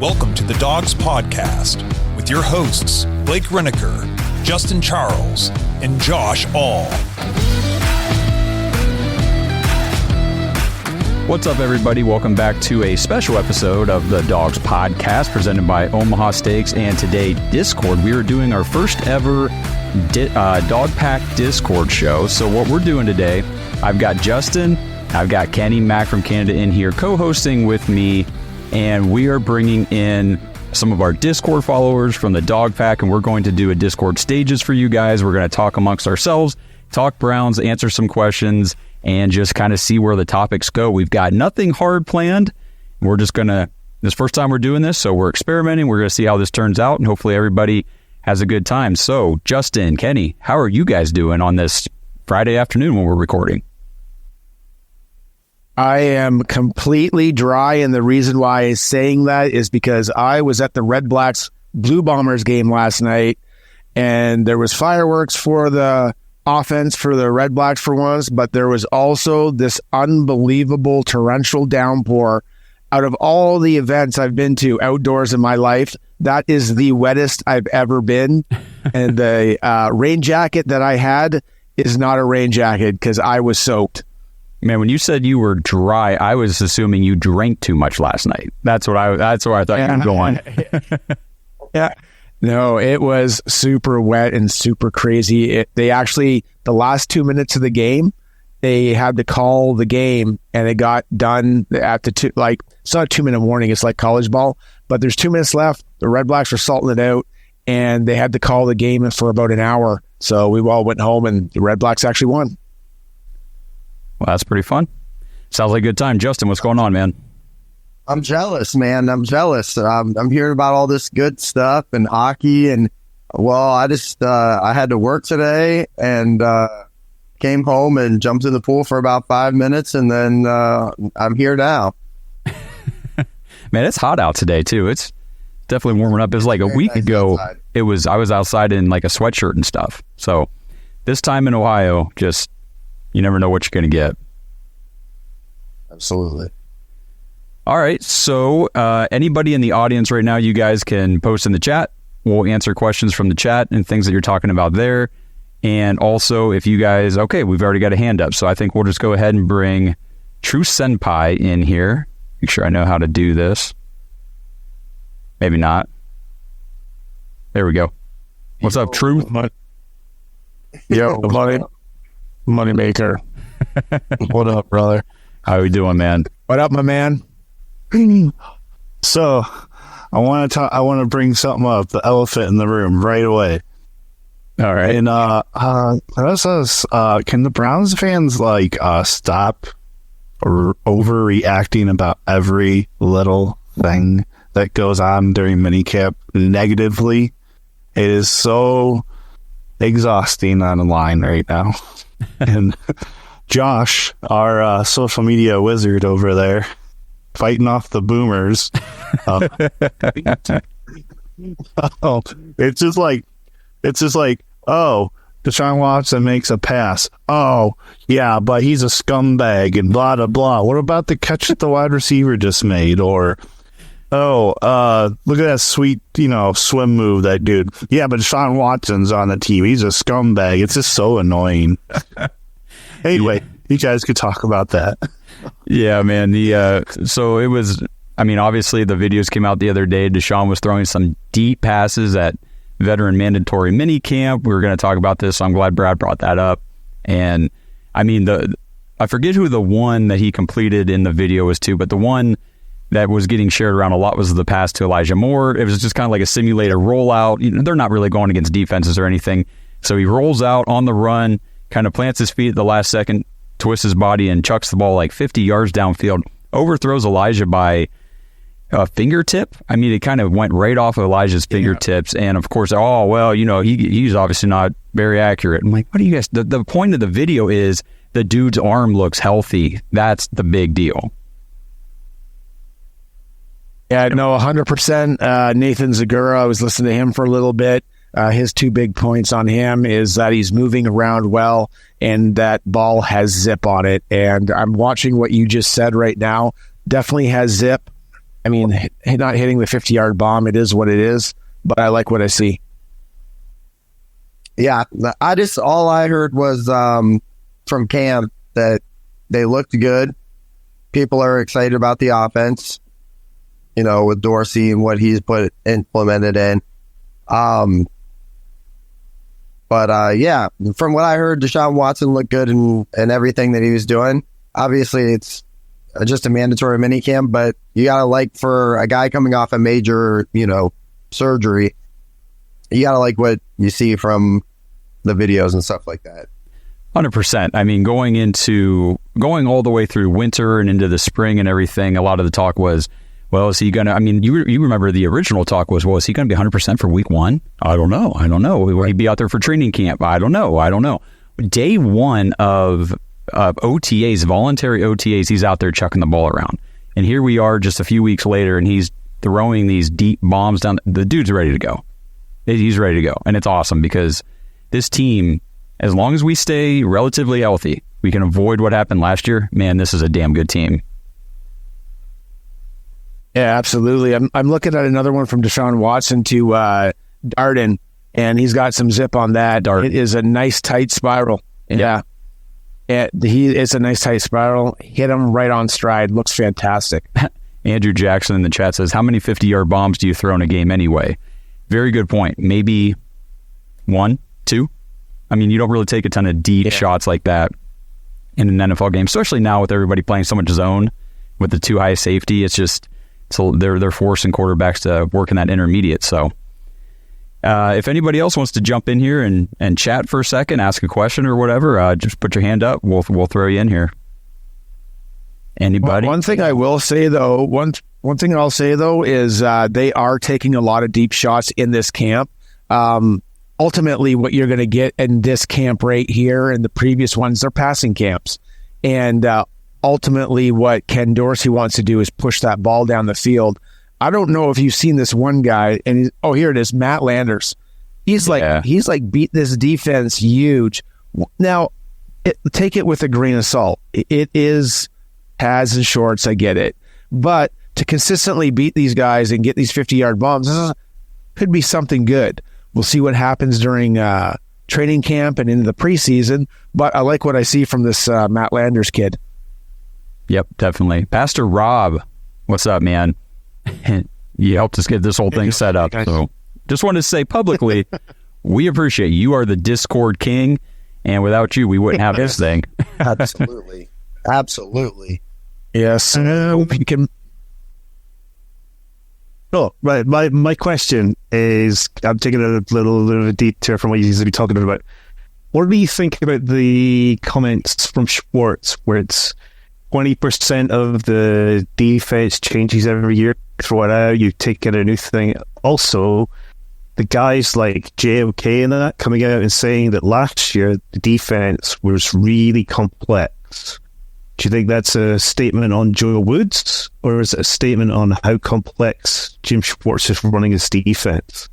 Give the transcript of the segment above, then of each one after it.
Welcome to the Dogs Podcast with your hosts, Blake Reneker, Justin Charles, and Josh All. What's up, everybody? Welcome back to a special episode of the Dogs Podcast presented by Omaha Steaks and today Discord. We are doing our first ever Dog Pack Discord show. So what we're doing today, I've got Justin, I've got Kenny Mac from Canada in here co-hosting with me, and we are bringing in some of our Discord followers from the Dog Pack, and we're going to do a Discord stages for you guys. We're going to talk amongst ourselves, talk Browns, answer some questions, and just kind of see where the topics go. We've got nothing hard planned. We're just going to, this first time we're doing this, so we're experimenting. We're going to see how this turns out, and hopefully everybody has a good time. So, Justin, Kenny, how are you guys doing on this Friday afternoon when we're recording? I am completely dry, and the reason why I'm saying that is because I was at the Red Blacks Blue Bombers game last night, and there was fireworks for the offense for the Red Blacks for once, but there was also this unbelievable torrential downpour. Out of all the events I've been to outdoors in my life, that is the wettest I've ever been. And the rain jacket that I had is not a rain jacket because I was soaked. Man, when you said you were dry, I was assuming you drank too much last night. That's where I thought you were going. Yeah. No, it was super wet and super crazy. They actually, the last 2 minutes of the game, they had to call the game, and it got done at the it's not a 2 minute warning. It's like college ball, but there's 2 minutes left. The Red Blacks were salting it out, and they had to call the game for about an hour. So we all went home, and the Red Blacks actually won. Well, that's pretty fun. Sounds like a good time. Justin, what's going on, man? I'm jealous, man. I'm jealous. I'm hearing about all this good stuff and hockey, and well, I had to work today and came home and jumped in the pool for about 5 minutes, and then I'm here now. Man, it's hot out today too. It's definitely warming up. It was like a week ago. I was outside in like a sweatshirt and stuff. So this time in Ohio, just you never know what you're going to get. Absolutely. All right. So anybody in the audience right now, you guys can post in the chat. We'll answer questions from the chat and things that you're talking about there. And also, if you guys, okay, we've already got a hand up. So I think we'll just go ahead and bring True Senpai in here. Make sure I know how to do this. Maybe not. There we go. What's up, True? Yo, money maker. What up, brother? How we doing, man? What up, my man? So, I want to bring something up, the elephant in the room, right away. All right. And can the Browns fans stop overreacting about every little thing that goes on during minicamp negatively? It is so exhausting on the line right now. And Josh, our social media wizard over there, fighting off the boomers. It's just like, oh, Deshaun Watson makes a pass. Oh, yeah, but he's a scumbag and blah, blah, blah. What about the catch that the wide receiver just made? Or, look at that sweet, swim move, that dude. Yeah, but Deshaun Watson's on the team. He's a scumbag. It's just so annoying. Anyway, you guys could talk about that. Yeah, man. So it was, obviously the videos came out the other day. Deshaun was throwing some deep passes at veteran mandatory minicamp. We were going to talk about this, so I'm glad Brad brought that up. And I forget who the one that he completed in the video was to, but the one that was getting shared around a lot was the pass to Elijah Moore. It was just kind of like a simulated rollout. They're not really going against defenses or anything. So he rolls out on the run, kind of plants his feet at the last second, twists his body, and chucks the ball like 50 yards downfield, overthrows Elijah by a fingertip. It kind of went right off of Elijah's fingertips. Yeah. And of course, he's obviously not very accurate. I'm like, what do you guys, the point of the video is the dude's arm looks healthy. That's the big deal. Yeah, no, 100%. Nathan Zagura, I was listening to him for a little bit. His two big points on him is that he's moving around well and that ball has zip on it. And I'm watching what you just said right now. Definitely has zip. I mean, not hitting the 50-yard bomb, it is what it is, but I like what I see. Yeah, all I heard was from Cam that they looked good. People are excited about the offense, with Dorsey and what he's implemented in. But yeah, from what I heard, Deshaun Watson looked good in everything that he was doing. Obviously, it's just a mandatory minicamp, but you gotta for a guy coming off a major, surgery, you gotta like what you see from the videos and stuff like that. 100%. I mean, going all the way through winter and into the spring and everything, a lot of the talk was, well, is he going to, I mean, you remember the original talk was, well, is he going to be 100% for week one? I don't know. Will he be out there for training camp? I don't know. Day one of OTAs, voluntary OTAs, he's out there chucking the ball around. And here we are just a few weeks later, and he's throwing these deep bombs down. The dude's ready to go. He's ready to go. And it's awesome because this team, as long as we stay relatively healthy, we can avoid what happened last year. Man, this is a damn good team. Yeah, absolutely. I'm looking at another one from Deshaun Watson to Darden, and he's got some zip on that. It is a nice tight spiral. Yeah. It's a nice tight spiral. Hit him right on stride. Looks fantastic. Andrew Jackson in the chat says, how many 50-yard bombs do you throw in a game anyway? Very good point. Maybe 1, 2. I mean, you don't really take a ton of deep shots like that in an NFL game, especially now with everybody playing so much zone with the too high safety. It's just they're forcing quarterbacks to work in that intermediate. So if anybody else wants to jump in here and chat for a second, ask a question or whatever, just put your hand up. We'll throw you in here. Anybody? One thing I will say though, one thing I'll say though is they are taking a lot of deep shots in this camp. Ultimately, what you're going to get in this camp right here and the previous ones, they're passing camps. And ultimately, what Ken Dorsey wants to do is push that ball down the field. I don't know if you've seen this one guy, and here it is, Matt Landers. He's like beat this defense huge. Now, take it with a grain of salt. It is pads and shorts, I get it. But to consistently beat these guys and get these 50-yard bombs, this could be something good. We'll see what happens during training camp and into the preseason, but I like what I see from this Matt Landers kid. Yep, definitely. Pastor Rob, what's up, man? You helped us get this whole thing set up. So just wanted to say publicly, we appreciate you. You are the Discord king, and without you, we wouldn't have this thing. Absolutely. Yes. We can... Oh, right. My question is, I'm taking a little bit of a detour from what you used to be talking about. What do you think about the comments from Schwartz where it's 20% of the defense changes every year, throw it out, you take in a new thing? Also, the guys like JMK and that coming out and saying that last year the defense was really complex. Do you think that's a statement on Joe Woods, or is it a statement on how complex Jim Schwartz is running his defense?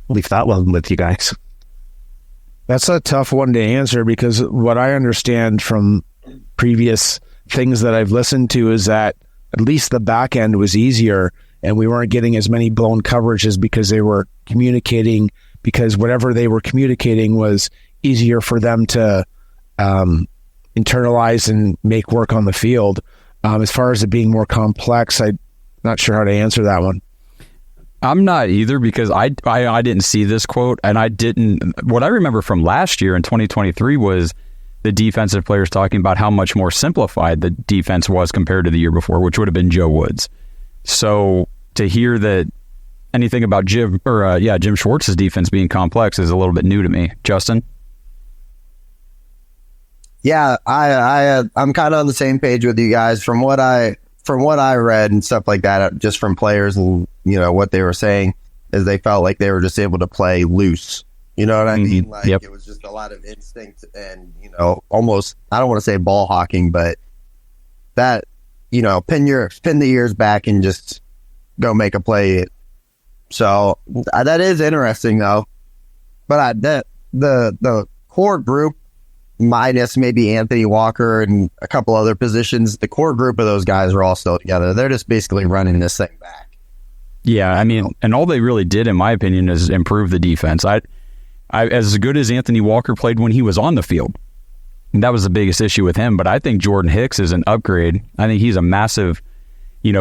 I'll leave that one with you guys. That's a tough one to answer because what I understand from previous things that I've listened to is that at least the back end was easier and we weren't getting as many blown coverages because they were communicating, because whatever they were communicating was easier for them to internalize and make work on the field. As far as it being more complex, I'm not sure how to answer that one. I'm not either because I didn't see this quote, and what I remember from last year in 2023 was the defensive players talking about how much more simplified the defense was compared to the year before, which would have been Joe Woods. So to hear that anything about Jim Schwartz's defense being complex is a little bit new to me. Justin? Yeah, I'm kind of on the same page with you guys from what I read and stuff like that, just from players and, what they were saying is they felt like they were just able to play loose. You know what I mean? Like It was just a lot of instinct and, almost, I don't want to say ball hawking, but that, pin the ears back and just go make a play. So that is interesting though. But the core group minus maybe Anthony Walker and a couple other positions, the core group of those guys are all still together. They're just basically running this thing back. Yeah, I mean, and all they really did, in my opinion, is improve the defense. I as good as Anthony Walker played when he was on the field, that was the biggest issue with him. But I think Jordan Hicks is an upgrade. I think he's a massive,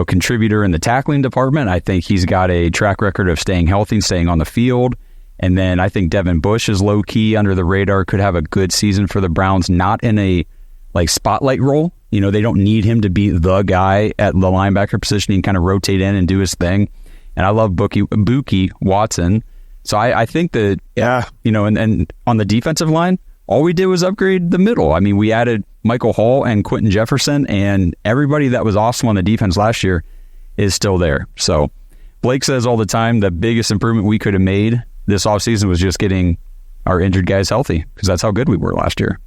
contributor in the tackling department. I think he's got a track record of staying healthy and staying on the field. And then I think Devin Bush is low-key under the radar, could have a good season for the Browns, not in a spotlight role. They don't need him to be the guy at the linebacker position. He can kind of rotate in and do his thing. And I love Buki Watson. So I think that, and on the defensive line, all we did was upgrade the middle. I mean, we added Michael Hall and Quentin Jefferson, and everybody that was awesome on the defense last year is still there. So Blake says all the time the biggest improvement we could have made this offseason was just getting our injured guys healthy, because that's how good we were last year.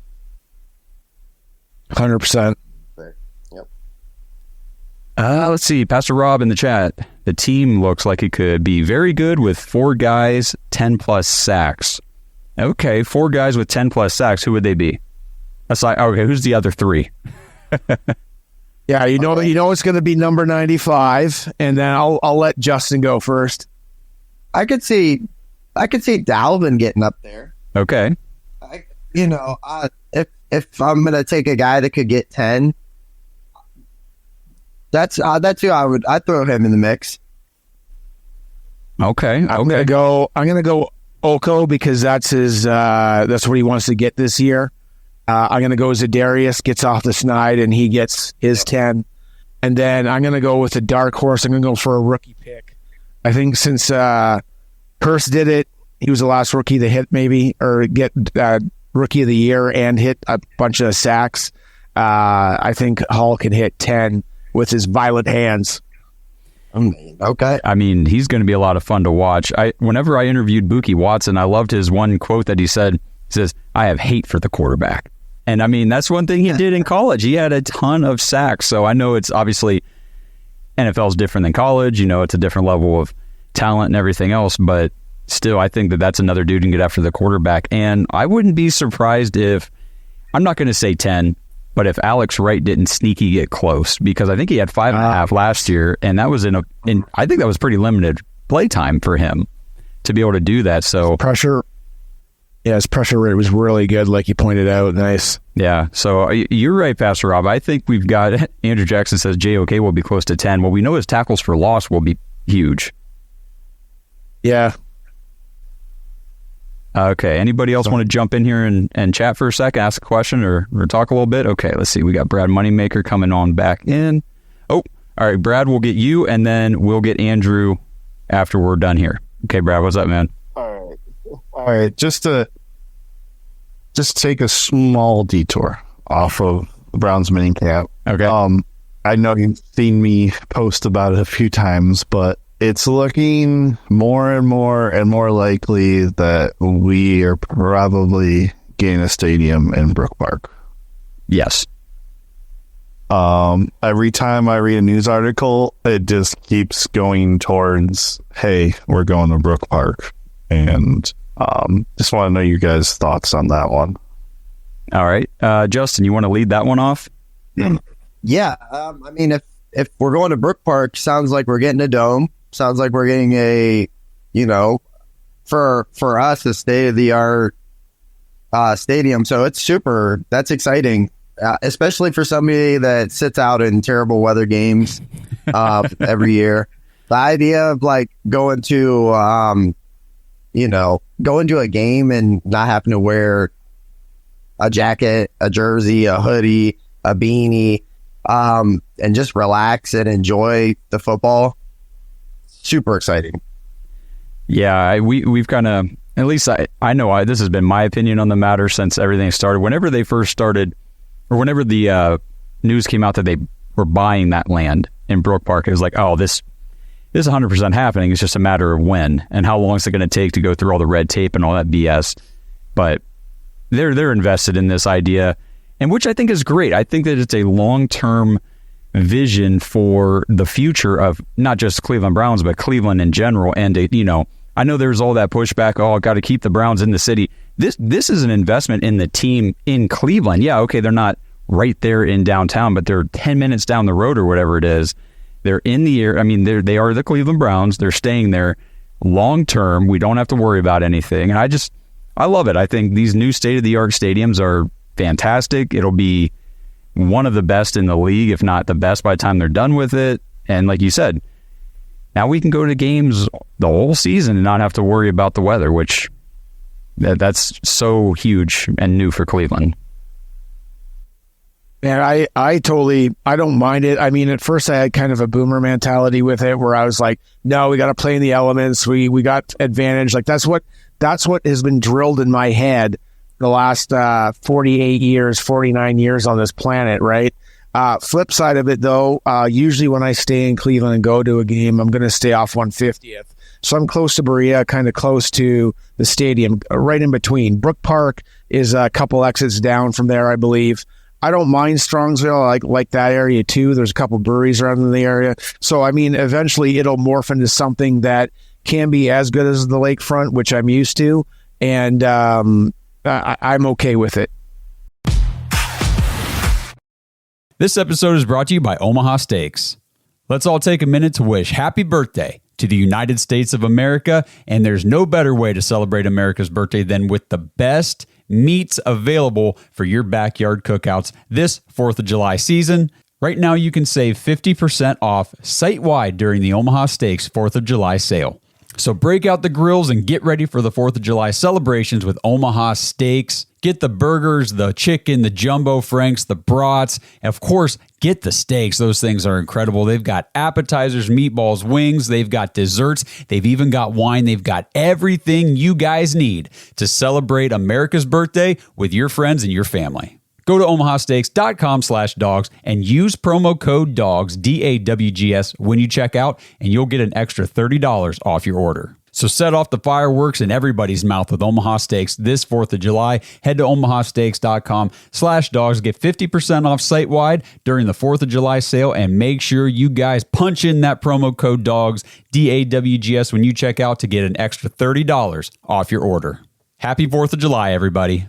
100%. Yep. Let's see. Pastor Rob in the chat. The team looks like it could be very good with 4 guys, 10-plus sacks. Okay, 4 guys with 10-plus sacks. Who would they be? Okay, who's the other 3? Yeah, it's going to be number 95, and then I'll let Justin go first. I could see Dalvin getting up there. Okay. If I'm gonna take a guy that could get 10, that's who I'd throw him in the mix. Okay. I'm gonna go Oko, because that's what he wants to get this year. I'm gonna go Zadarius, gets off the snide and he gets his 10, and then I'm gonna go with a dark horse. I'm gonna go for a rookie pick. I think since Hurst did it, he was the last rookie to hit maybe, or get rookie of the year and hit a bunch of sacks. I think Hall can hit 10 with his violent hands. Okay. I mean, he's going to be a lot of fun to watch. Whenever I interviewed Buki Watson, I loved his one quote that he said. He says, "I have hate for the quarterback." And I mean, that's one thing he did in college. He had a ton of sacks. So I know it's obviously NFL is different than college. It's a different level of talent and everything else. But still, I think that that's another dude who can get after the quarterback. And I wouldn't be surprised if, I'm not going to say 10, but if Alex Wright didn't sneaky get close, because I think he had 5.5 last year, and that was I think that was pretty limited play time for him to be able to do that. So his pressure rate was really good, like you pointed out. Nice. Yeah. So you're right, Pastor Rob. I think we've got, Andrew Jackson says JOK will be close to 10. Well, we know his tackles for loss will be huge. Yeah. Okay. Anybody else want to jump in here and chat for a second, ask a question or talk a little bit? Okay. Let's see. We got Brad Moneymaker coming on back in. Oh, all right. Brad, we'll get you, and then we'll get Andrew after we're done here. Okay, Brad, what's up, man? All right. Just take a small detour off of the Browns minicamp. Okay. I know you've seen me post about it a few times, but it's looking more and more likely that we are probably getting a stadium in Brook Park. Yes. Every time I read a news article, it just keeps going towards, hey, we're going to Brook Park. And just want to know you guys' thoughts on that one. All right. Justin, you want to lead that one off? Yeah. I mean, if we're going to Brook Park, sounds like we're getting a dome. Sounds like we're getting a, for us, a state-of-the-art stadium. So that's exciting, especially for somebody that sits out in terrible weather games every year. The idea of going to a game and not having to wear a jacket, a jersey, a hoodie, a beanie, and just relax and enjoy the football. Super exciting. Yeah, we've kind of, at least I know this has been my opinion on the matter since everything started. Whenever they first started, or whenever the news came out that they were buying that land in Brook Park, it was like, oh, this is 100% happening. It's just a matter of when and how long is it going to take to go through all the red tape and all that BS. But they're invested in this idea, and which I think is great. I think that it's a long-term vision for the future of not just Cleveland Browns, but Cleveland in general. And, I know there's all that pushback. Oh, got to keep the Browns in the city. this is an investment in the team in Cleveland. Yeah, okay, they're not right there in downtown, but they're 10 minutes down the road or whatever it is. They're in the air. I mean, they are the Cleveland Browns. They're staying there long term. We don't have to worry about anything. And I love it. I think these new state-of-the-art stadiums are fantastic. It'll be one of the best in the league, if not the best by the time they're done with it. And like you said, now we can go to games the whole season and not have to worry about the weather, which that's so huge and new for Cleveland. Man, I don't mind it. I mean, at first I had kind of a boomer mentality with it where I was like, no, we got to play in the elements. We got advantage. Like that's what has been drilled in my head the last 48 years, 49 years on this planet, right? Flip side of it, though, usually when I stay in Cleveland and go to a game, I'm going to stay off 150th. So I'm close to Berea, kind of close to the stadium, right in between. Brook Park is a couple exits down from there, I believe. I don't mind Strongsville. I like that area, too. There's a couple breweries around in the area. So, I mean, eventually it'll morph into something that can be as good as the lakefront, which I'm used to. And I'm okay with it. This episode is brought to you by Omaha Steaks. Let's all take a minute to wish happy birthday to the United States of America, and there's no better way to celebrate America's birthday than with the best meats available for your backyard cookouts this 4th of July season. Right now, you can save 50% off site-wide during the Omaha Steaks 4th of July sale. So break out the grills and get ready for the 4th of July celebrations with Omaha Steaks. Get the burgers, the chicken, the jumbo franks, the brats. And of course, get the steaks. Those things are incredible. They've got appetizers, meatballs, wings. They've got desserts. They've even got wine. They've got everything you guys need to celebrate America's birthday with your friends and your family. Go to omahasteaks.com/dogs and use promo code DAWGS, DAWGS, when you check out, and you'll get an extra $30 off your order. So set off the fireworks in everybody's mouth with Omaha Steaks this 4th of July. Head to omahasteaks.com/dogs. Get 50% off site-wide during the 4th of July sale, and make sure you guys punch in that promo code DAWGS, DAWGS, when you check out to get an extra $30 off your order. Happy 4th of July, everybody.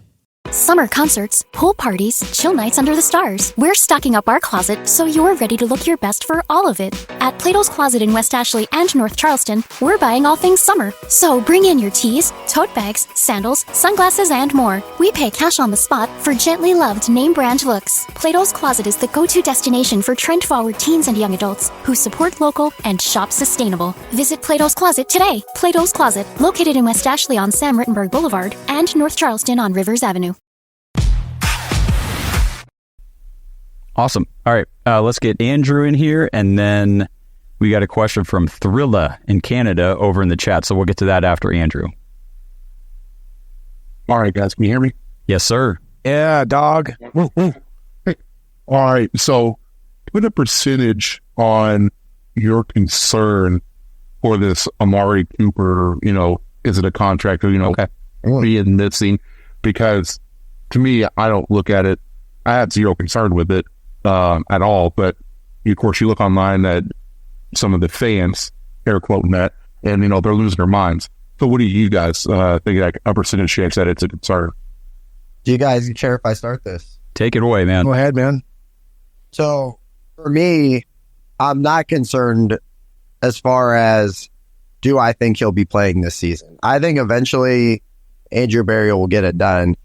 Summer concerts, pool parties, chill nights under the stars. We're stocking up our closet so you're ready to look your best for all of it. At Plato's Closet in West Ashley and North Charleston, we're buying all things summer. So bring in your tees, tote bags, sandals, sunglasses, and more. We pay cash on the spot for gently loved name brand looks. Plato's Closet is the go-to destination for trend-forward teens and young adults who support local and shop sustainable. Visit Plato's Closet today. Plato's Closet, located in West Ashley on Sam Rittenberg Boulevard and North Charleston on Rivers Avenue. Awesome. All right, let's get Andrew in here, and then we got a question from Thrilla in Canada over in the chat, so we'll get to that after Andrew. All right, guys, can you hear me? Yes, sir. Yeah, dog. Hey. All right, so put a percentage on your concern for this Amari Cooper, is it a contract or, Okay. being missing? Because to me, I don't look at it, I have zero concern with it at all, but of course you look online at some of the fans, air quoting that, and they're losing their minds. So what do you guys think, like a percentage chance that it's a concern? Do you guys care if I start this? Take it away, man. Go ahead, man. So for me, I'm not concerned as far as do I think he'll be playing this season. I think eventually Andrew Berry will get it done.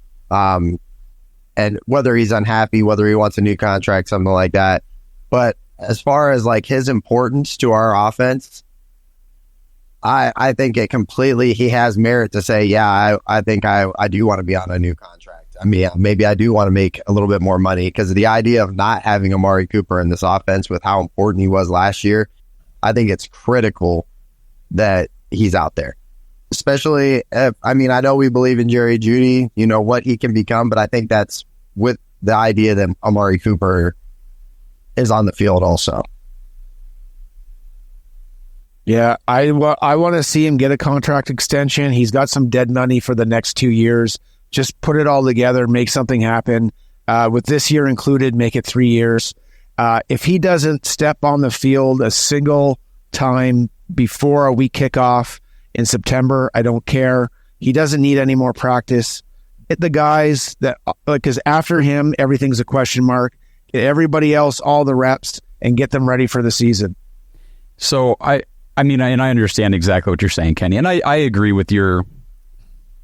And whether he's unhappy, whether he wants a new contract, something like that. But as far as like his importance to our offense, I think he has merit to say, yeah, I think I do want to be on a new contract. I mean, maybe I do want to make a little bit more money, because the idea of not having Amari Cooper in this offense with how important he was last year, I think it's critical that he's out there. Especially, I know we believe in Jerry Jeudy, what he can become, but I think that's with the idea that Amari Cooper is on the field also. Yeah, I want to see him get a contract extension. He's got some dead money for the next 2 years. Just put it all together, make something happen. With this year included, make it 3 years. If he doesn't step on the field a single time before we kick off in September, I don't care. He doesn't need any more practice. Get the guys that, because after him, everything's a question mark. Get everybody else all the reps and get them ready for the season. So I mean, and I understand exactly what you're saying, Kenny, and I agree with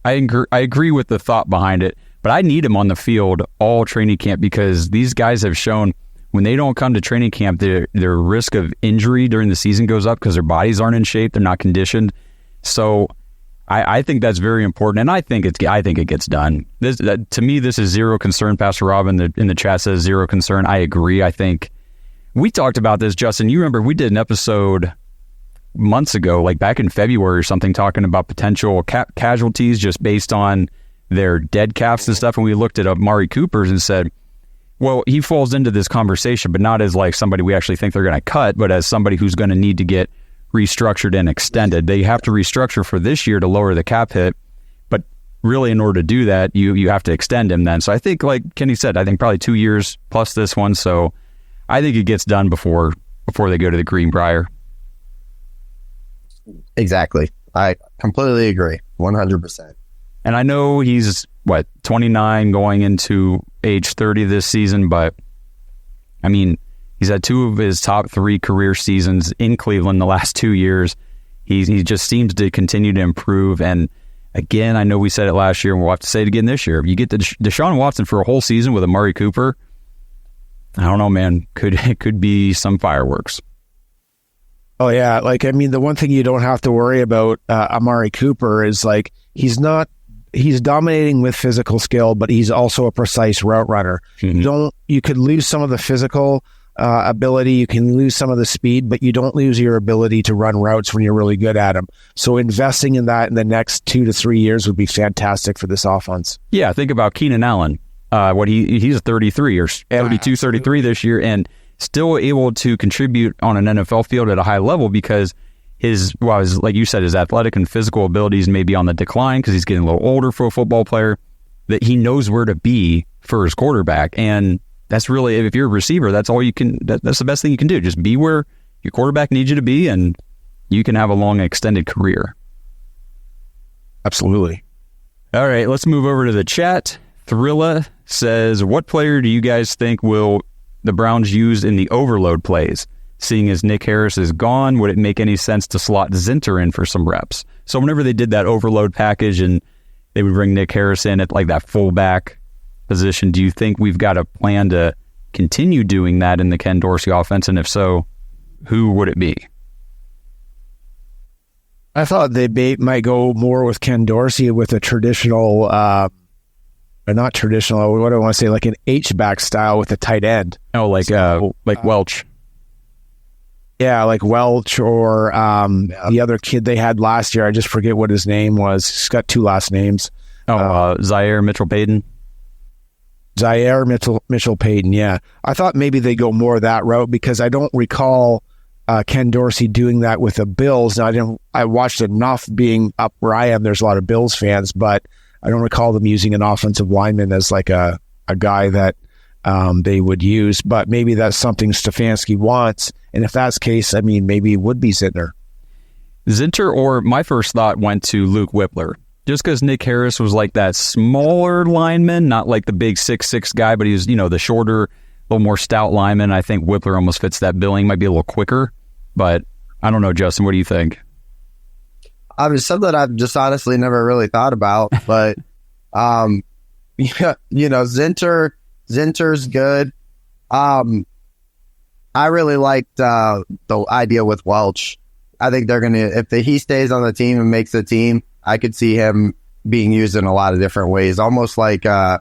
I agree with the thought behind it, but I need him on the field all training camp because these guys have shown when they don't come to training camp, their risk of injury during the season goes up because their bodies aren't in shape, they're not conditioned. So I think that's very important, and I think it gets done. To me, this is zero concern. Pastor Rob in the chat says zero concern. I agree. I think we talked about this, Justin. You remember we did an episode months ago, like back in February or something, talking about potential casualties just based on their dead calves and stuff, and we looked at Amari Cooper's and said, well, he falls into this conversation, but not as like somebody we actually think they're going to cut, but as somebody who's going to need to get restructured and extended. They have to restructure for this year to lower the cap hit, but really in order to do that, you have to extend him then. So I think, like Kenny said, I think probably 2 years plus this one. So I think it gets done before they go to the Greenbrier. Exactly. I completely agree. 100%. And I know he's 29 going into age 30 this season, but I mean, he's had 2 of his top 3 career seasons in Cleveland the last 2 years. He just seems to continue to improve. And again, I know we said it last year, and we'll have to say it again this year. If you get Deshaun Watson for a whole season with Amari Cooper, I don't know, man. It could be some fireworks. Oh, yeah. Like, I mean, the one thing you don't have to worry about Amari Cooper is, like, he's dominating with physical skill, but he's also a precise route runner. Mm-hmm. You could lose some of the physical ability, you can lose some of the speed, but you don't lose your ability to run routes when you're really good at them. So investing in that in the next 2 to 3 years would be fantastic for this offense. Yeah, think about Keenan Allen. He's 33 or 32, 33 this year, and still able to contribute on an NFL field at a high level because like you said, his athletic and physical abilities may be on the decline because he's getting a little older for a football player, that he knows where to be for his quarterback. And that's really, if you're a receiver, that's all you can, that's the best thing you can do. Just be where your quarterback needs you to be, and you can have a long, extended career. Absolutely. All right, let's move over to the chat. Thrilla says, what player do you guys think will the Browns use in the overload plays? Seeing as Nick Harris is gone, would it make any sense to slot Zinter in for some reps? So whenever they did that overload package and they would bring Nick Harris in at like that fullback position, do you think we've got a plan to continue doing that in the Ken Dorsey offense? And if so, who would it be? I thought they might go more with Ken Dorsey with a traditional, not traditional, what do I want to say, like an H-back style with a tight end. Oh, like Welch. Yeah, like Welch or the other kid they had last year. I just forget what his name was. He's got 2 last names. Zaire Mitchell-Payton. Zaire Mitchell-Payton, yeah. I thought maybe they go more that route because I don't recall Ken Dorsey doing that with the Bills. Now, I watched enough being up where I am. There's a lot of Bills fans, but I don't recall them using an offensive lineman as like a guy that they would use. But maybe that's something Stefanski wants. And if that's the case, I mean, maybe it would be Zinter. Or my first thought went to Luke Whippler. Just because Nick Harris was like that smaller lineman, not like the big 6'6" guy, but he was, the shorter, a little more stout lineman. I think Whippler almost fits that billing. Might be a little quicker, but I don't know, Justin. What do you think? Something I've just honestly never really thought about, but Zinter's good. I really liked the idea with Welch. I think they're if he stays on the team and makes the team, I could see him being used in a lot of different ways, almost like how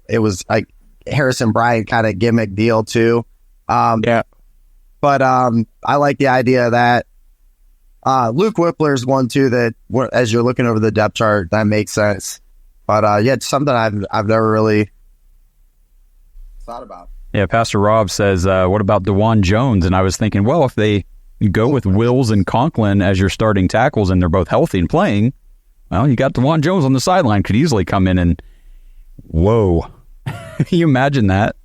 it was like Harrison Bryant kind of gimmick deal too. Yeah. But I like the idea that Luke Whippler's one too that as you're looking over the depth chart, that makes sense. But it's something I've never really thought about. Yeah, Pastor Rob says, what about DeJuan Jones? And I was thinking, well, if they go with Wills and Conklin as your starting tackles and they're both healthy and playing, well, you got DeJuan Jones on the sideline, could easily come in and, whoa. Can you imagine that?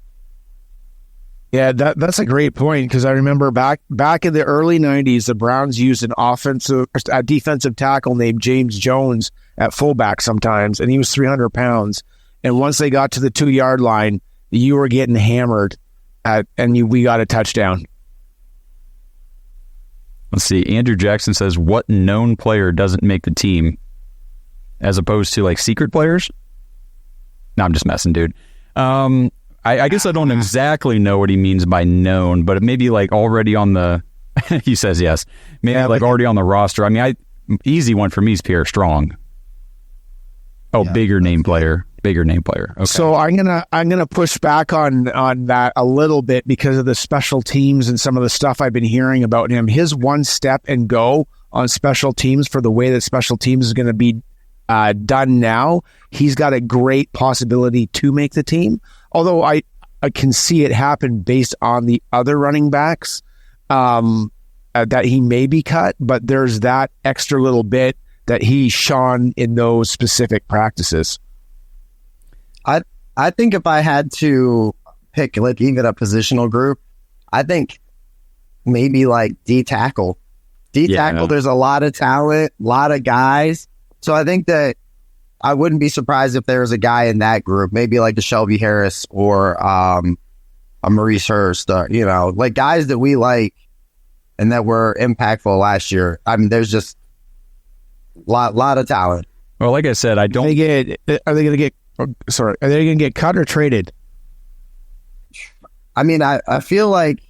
Yeah, that's a great point, because I remember back in the early 90s, the Browns used a defensive tackle named James Jones at fullback sometimes, and he was 300 pounds. And once they got to the 2-yard line, you were getting hammered, we got a touchdown. Let's see. Andrew Jackson says, what known player doesn't make the team as opposed to like secret players? No, I'm just messing, dude. I guess I don't exactly know what he means by known, but it may be like already on the, he says yes, maybe like already on the roster. I mean, easy one for me is Pierre Strong. Oh, yeah, bigger name player. Okay. So I'm gonna push back on that a little bit because of the special teams and some of the stuff I've been hearing about him. His one step and go on special teams, for the way that special teams is going to be done now, he's got a great possibility to make the team. Although I can see it happen based on the other running backs that he may be cut, but there's that extra little bit that he shone in those specific practices. I think if I had to pick like even a positional group, I think maybe like D tackle. There's a lot of talent, a lot of guys. So I think that I wouldn't be surprised if there was a guy in that group, maybe like a Shelby Harris or a Maurice Hurst, like guys that we like and that were impactful last year. I mean, there's just a lot of talent. Well, like I said, are they going to get cut or traded? I mean, I feel like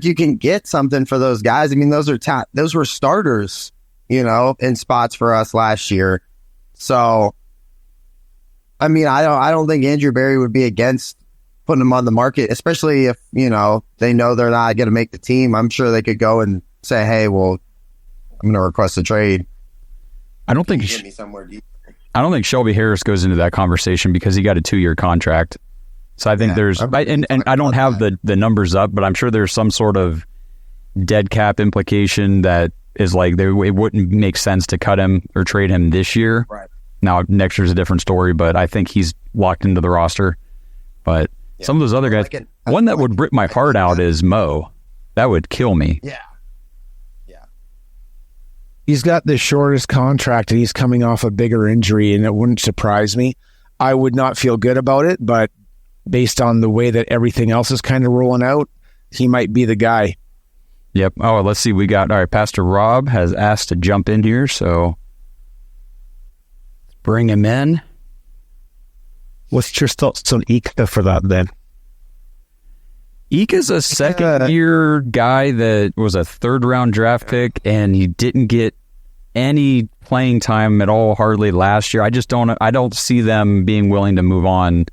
you can get something for those guys. I mean, those were starters, in spots for us last year. So, I mean, I don't think Andrew Berry would be against putting them on the market, especially if, they know they're not going to make the team. I'm sure they could go and say, hey, well, I'm going to request a trade. I don't think Shelby Harris goes into that conversation because he got a 2-year contract. So I think and I don't have the numbers up, but I'm sure there's some sort of dead cap implication that is like it wouldn't make sense to cut him or trade him this year. Right. Now, next year's a different story, but I think he's locked into the roster. But some of those other guys, one that would rip my heart out is Mo. That would kill me. Yeah. He's got the shortest contract and he's coming off a bigger injury, and it wouldn't surprise me. I would not feel good about it, but based on the way that everything else is kind of rolling out, he might be the guy. Yep. Oh, let's see. All right, Pastor Rob has asked to jump in here, so bring him in. What's your thoughts on Ika for that then? Ika's a second-year guy that was a third-round draft pick, and he didn't get any playing time at all hardly last year. I don't see them being willing to move on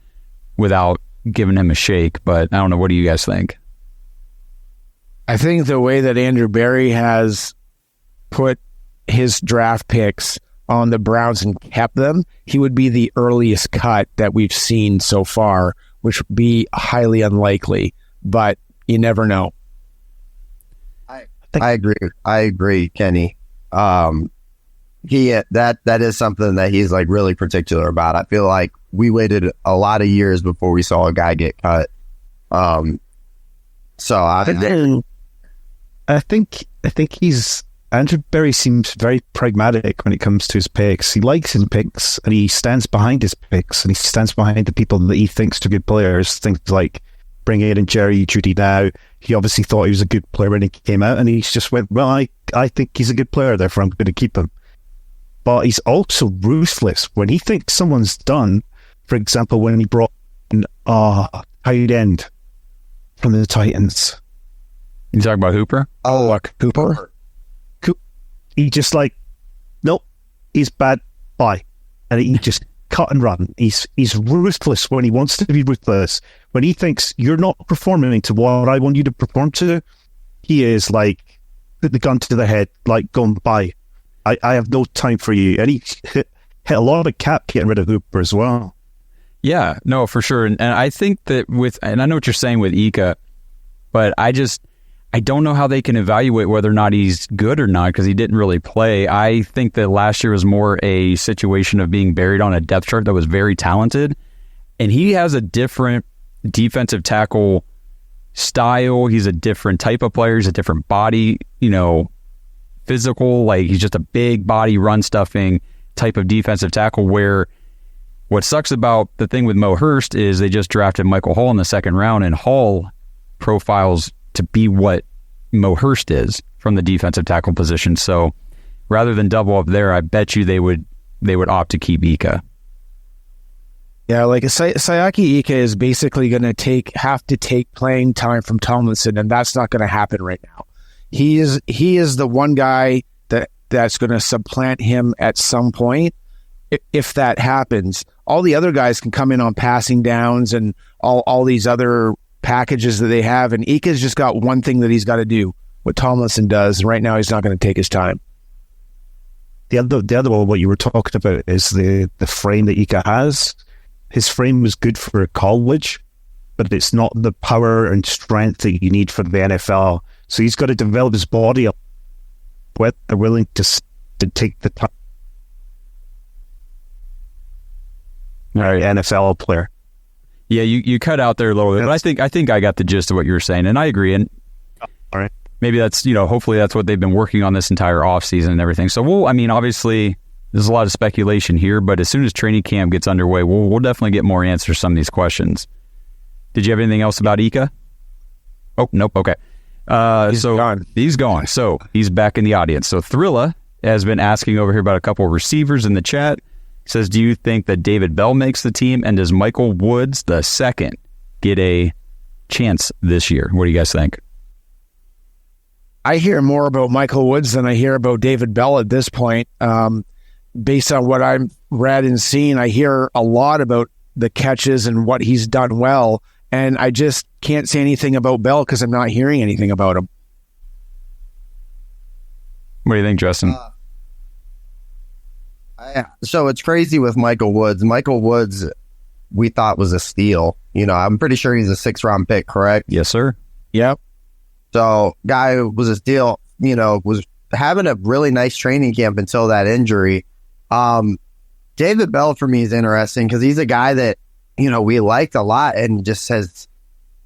without giving him a shake, but I don't know. What do you guys think? I think the way that Andrew Berry has put his draft picks on the Browns and kept them, he would be the earliest cut that we've seen so far, which would be highly unlikely, but you never know. I agree, Kenny. That is something that he's like really particular about. I feel like we waited a lot of years before we saw a guy get cut. So I think Andrew Berry seems very pragmatic when it comes to his picks. He likes his picks and he stands behind his picks and he stands behind the people that he thinks are good players. Things like bringing in Jerry Jeudy now. He obviously thought he was a good player when he came out, and he just went, well, I think he's a good player, therefore I'm going to keep him. But he's also ruthless. When he thinks someone's done, for example, when he brought in tight end from the Titans. You talking about Hooper? Oh, Cooper? He just like, nope, he's bad, bye. And he just cut and run. He's ruthless when he wants to be ruthless. When he thinks you're not performing to what I want you to perform to, he is like, put the gun to the head, like going by. I have no time for you. And he hit a lot of cap getting rid of Hooper as well. Yeah, no, for sure. And I think that and I know what you're saying with Ika, but I don't know how they can evaluate whether or not he's good or not because he didn't really play. I think that last year was more a situation of being buried on a depth chart that was very talented. And he has a different defensive tackle style. He's a different type of player. He's a different body, physical. Like, he's just a big body, run stuffing type of defensive tackle, where what sucks about the thing with Mo Hurst is they just drafted Michael Hall in the second round, and Hall profiles to be what Mo Hurst is from the defensive tackle position. So rather than double up there, I bet you they would opt to keep Ika. Yeah, like Sayaki Ika is basically going to have to take playing time from Tomlinson, and that's not going to happen right now. He is the one guy that's going to supplant him at some point. If that happens, all the other guys can come in on passing downs and all these other packages that they have, and Ika's just got one thing that he's got to do, what Tomlinson does. Right now, he's not going to take his time. The other one, what you were talking about, is the frame that Ika has. His frame was good for college, but it's not the power and strength that you need for the NFL. So he's got to develop his body up. What they're willing to take the time. NFL player. Yeah, you cut out there a little bit, but I think I got the gist of what you were saying, and I agree. And all right, maybe that's hopefully that's what they've been working on this entire offseason and everything. So obviously there's a lot of speculation here, but as soon as training camp gets underway, we'll definitely get more answers to some of these questions. Did you have anything else about Ika? Oh, nope. Okay. He's gone. So he's back in the audience. So Thrilla has been asking over here about a couple of receivers in the chat. Says, do you think that David Bell makes the team, and does Michael Woods II get a chance this year? What do you guys think? I hear more about Michael Woods than I hear about David Bell at this point. Based on what I've read and seen, I hear a lot about the catches and what he's done well, and I just can't say anything about Bell because I'm not hearing anything about him. What do you think, Justin? So it's crazy with Michael Woods. Michael Woods, we thought was a steal. I'm pretty sure he's a 6th-round pick, correct? Yes, sir. Yep. So guy was a steal, was having a really nice training camp until that injury. David Bell for me is interesting because he's a guy that, we liked a lot, and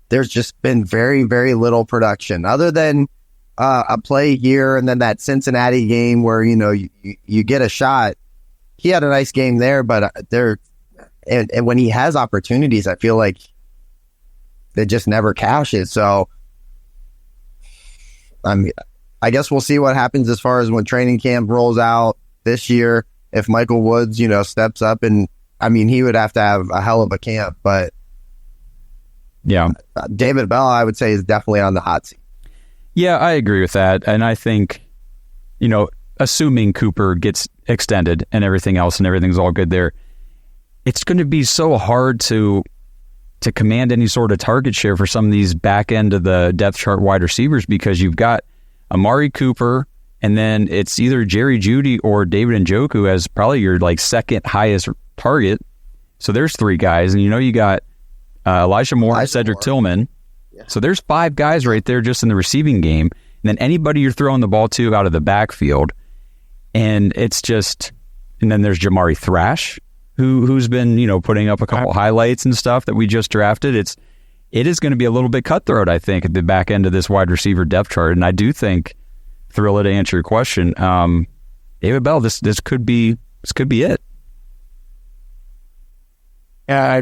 there's just been very, very little production other than a play here and then that Cincinnati game where, you get a shot. He had a nice game there, but and when he has opportunities, I feel like they just never cashes. So, I guess we'll see what happens as far as when training camp rolls out this year. If Michael Woods, steps up, and he would have to have a hell of a camp. But yeah, David Bell, I would say, is definitely on the hot seat. Yeah, I agree with that, and I think, assuming Cooper gets extended and everything else and everything's all good there, it's going to be so hard to command any sort of target share for some of these back end of the depth chart wide receivers, because you've got Amari Cooper, and then it's either Jerry Jeudy or David Njoku as probably your second highest target. So there's 3 guys, and you got Elijah Moore, Cedric Tillman. Yeah. So there's 5 guys right there just in the receiving game. And then anybody you're throwing the ball to out of the backfield. And it's just, and then there's Jamari Thrash, who's been, putting up a couple highlights and stuff that we just drafted. It is going to be a little bit cutthroat, I think, at the back end of this wide receiver depth chart. And I do think, Thrilla, to answer your question, David Bell, this could be it. Yeah,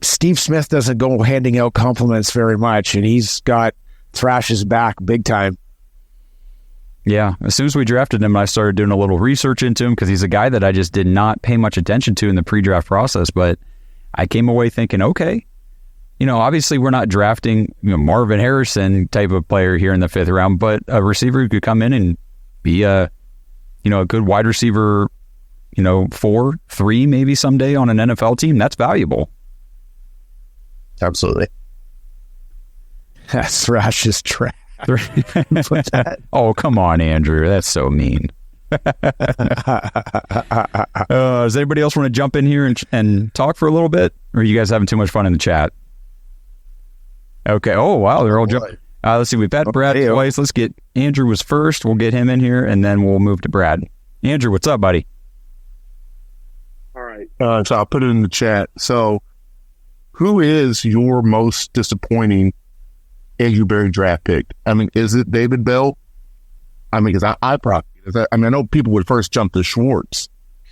Steve Smith doesn't go handing out compliments very much, and he's got Thrash's back big time. Yeah, as soon as we drafted him, I started doing a little research into him because he's a guy that I just did not pay much attention to in the pre-draft process. But I came away thinking, okay, obviously we're not drafting Marvin Harrison type of player here in the 5th round, but a receiver who could come in and be a good wide receiver, 4, 3 maybe someday on an NFL team. That's valuable. Absolutely. That's Thrash's trash. Oh, come on, Andrew. That's so mean. Does anybody else want to jump in here and talk for a little bit? Or are you guys having too much fun in the chat? Okay. Oh, wow. They're all jumping. Let's see. We've had Brad twice. Let's get Andrew was first. We'll get him in here, and then we'll move to Brad. Andrew, what's up, buddy? All right. So I'll put it in the chat. So who is your most disappointing Andrew Berry draft pick? I mean, is it David Bell? I mean, because I probably, I know people would first jump to Schwartz,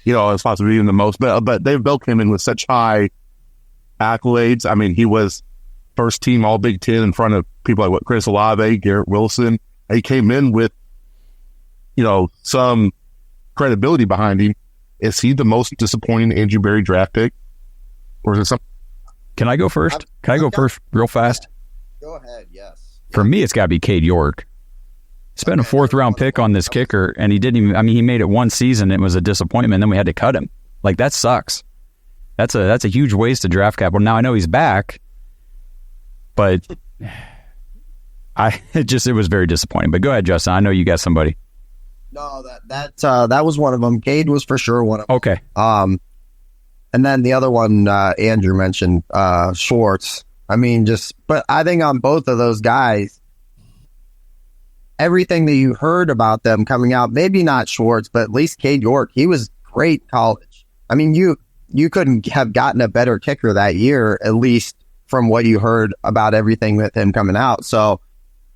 as possibly even the most, but David Bell came in with such high accolades. I mean, he was first team All Big Ten in front of people like Chris Olave, Garrett Wilson. He came in with, some credibility behind him. Is he the most disappointing Andrew Berry draft pick? Or is it something? Can I go first? Can I go first real fast? Go ahead, yes. For me, it's got to be Cade York. Spent a 4th round pick on this kicker, and he didn't even, he made it one season. It was a disappointment. Then we had to cut him. Like, that sucks. That's a huge waste of draft capital. Now, I know he's back, but it was very disappointing. But go ahead, Justin. I know you got somebody. No, that was one of them. Cade was for sure one of them. Okay. And then the other one, Andrew mentioned, Schwartz. But I think on both of those guys, everything that you heard about them coming out, maybe not Schwartz, but at least Cade York, he was great in college. I mean, you couldn't have gotten a better kicker that year, at least from what you heard about everything with him coming out. So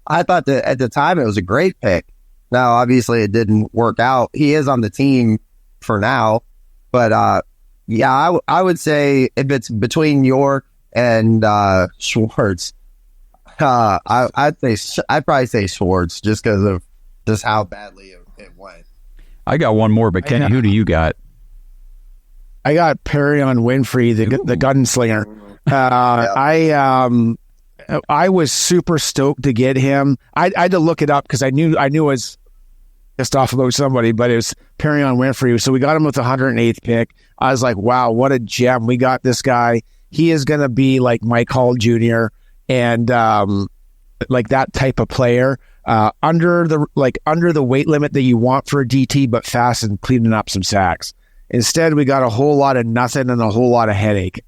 I thought that at the time it was a great pick. Now, obviously it didn't work out. He is on the team for now, but I would say if it's between York and Schwartz, I'd probably say Schwartz just because of just how badly it went. I got one more, but Kenny, who do you got? I got Perion Winfrey, the gunslinger. I was super stoked to get him. I had to look it up because I knew I was pissed off about somebody, but it was Perion Winfrey. So we got him with the 108th pick. I was like, wow, what a gem. We got this guy. He is going to be like Mike Hall Jr. and like that type of player under the weight limit that you want for a DT, but fast and cleaning up some sacks. Instead, we got a whole lot of nothing and a whole lot of headache.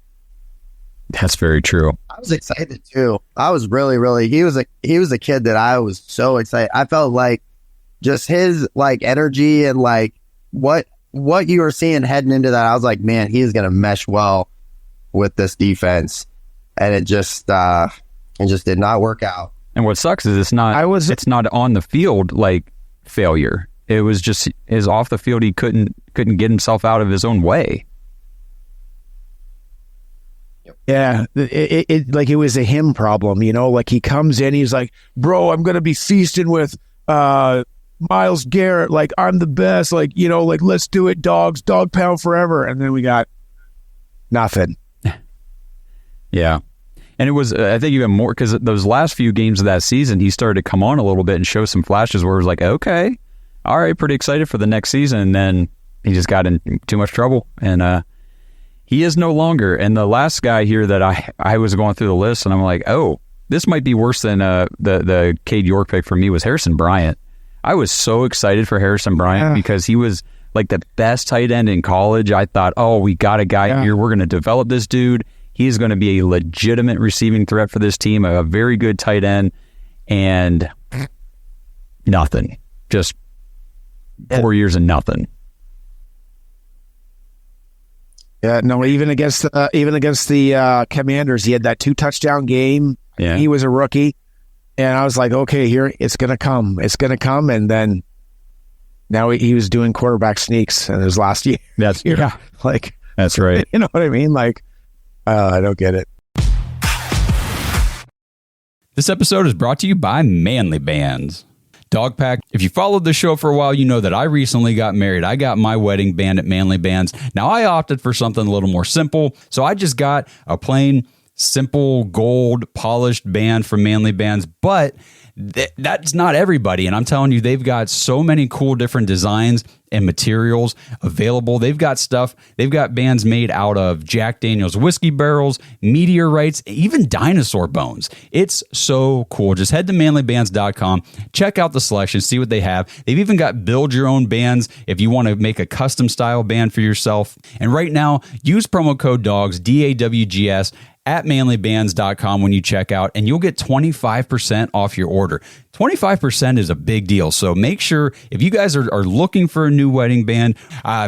That's very true. I was excited too. I was really, he was a kid that I was so excited. I felt like just his like energy and like what you were seeing heading into that. I was like, man, he is going to mesh well with this defense. And it just did not work out. And what sucks is it's not on the field like failure. It was just his off the field. He couldn't get himself out of his own way. Yeah, it was a him problem, like he comes in, he's like, bro, I'm going to be feasting with Myles Garrett. Like, I'm the best. Like, like, let's do it, dogs, dog pound forever. And then we got nothing. Yeah. And it was, I think, even more because those last few games of that season, he started to come on a little bit and show some flashes where it was like, okay, all right, pretty excited for the next season. And then he just got in too much trouble. And he is no longer. And the last guy here that I was going through the list and I'm like, oh, this might be worse than the Cade York pick for me was Harrison Bryant. I was so excited for Harrison Bryant because he was like the best tight end in college. I thought, oh, we got a guy here. We're going to develop this dude. He's going to be a legitimate receiving threat for this team, a very good tight end, and nothing. Just 4 years and nothing. Yeah, no. Even against the Commanders, he had that 2-touchdown game. Yeah. He was a rookie, and I was like, okay, here it's gonna come, and then now he was doing quarterback sneaks in his last year. That's right. You know what I mean? Like, I don't get it. This episode is brought to you by Manly Bands. Dogpack, if you followed the show for a while, you know that I recently got married. I got my wedding band at Manly Bands. Now, I opted for something a little more simple, so I just got a plain, simple, gold, polished band from Manly Bands, but that's not everybody. And I'm telling you, they've got so many cool different designs and materials available. They've got bands made out of Jack Daniel's whiskey barrels, meteorites, even dinosaur bones. It's so cool. Just head to manlybands.com, check out the selection, see what they have. They've even got build your own bands if you want to make a custom style band for yourself. And right now, use promo code DAWGS, DAWGS, at manlybands.com when you check out, and you'll get 25% off your order. 25% is a big deal. So make sure if you guys are looking for a new wedding band,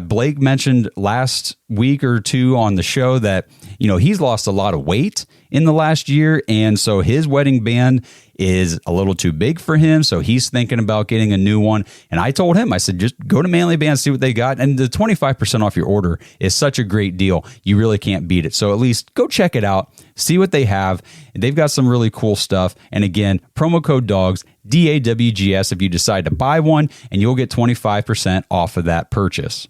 Blake mentioned last week or two on the show that he's lost a lot of weight in the last year. And so his wedding band is a little too big for him. So he's thinking about getting a new one. And I told him, I said, just go to Manly Band, see what they got. And the 25% off your order is such a great deal. You really can't beat it. So at least go check it out, see what they have. They've got some really cool stuff. And again, promo code DAWGS, DAWGS, if you decide to buy one, and you'll get 25% off of that purchase.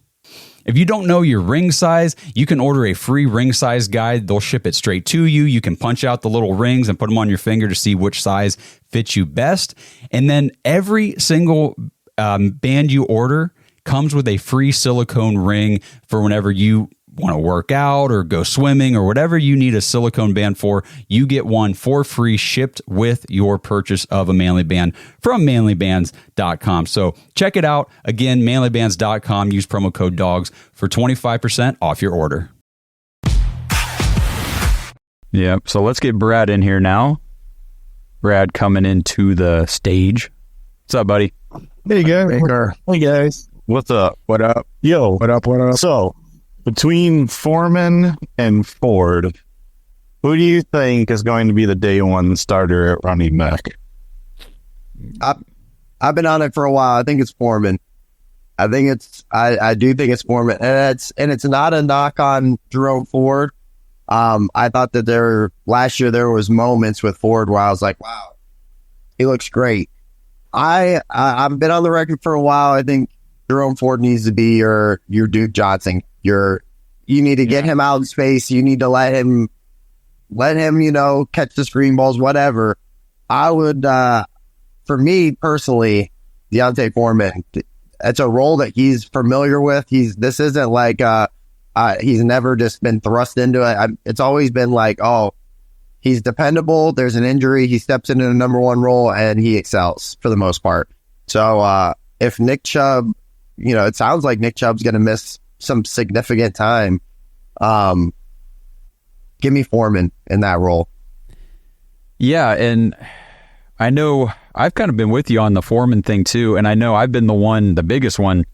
If you don't know your ring size, you can order a free ring size guide. They'll ship it straight to you. You can punch out the little rings and put them on your finger to see which size fits you best. And then every single band you order comes with a free silicone ring for whenever you want to work out or go swimming or whatever you need a silicone band for. You get one for free shipped with your purchase of a Manly Band from manlybands.com. So check it out. Again, manlybands.com. Use promo code DAWGS for 25% off your order. Yeah, so let's get Brad in here now. Brad coming into the stage. What's up, buddy? There you go. Hey guys. What's up? What up? Yo. What up? What up? So, between Foreman and Ford, who do you think is going to be the day one starter at running back? I've been on it for a while. I think it's Foreman. I do think it's Foreman, and it's not a knock on Jerome Ford. I thought that last year there was moments with Ford where I was like, wow, he looks great. I've been on the record for a while. I think Jerome Ford needs to be your Duke Johnson. You need to get him out in space. You need to let him, catch the screen balls, whatever. I would, for me personally, Deontay Foreman, it's a role that he's familiar with. This isn't like, he's never just been thrust into it. It's always been like, oh, he's dependable. There's an injury. He steps into the number one role and he excels for the most part. So, if Nick Chubb, it sounds like Nick Chubb's going to miss some significant time. Give me Foreman in that role. Yeah, and I know I've kind of been with you on the Foreman thing too, and I know I've been the biggest one,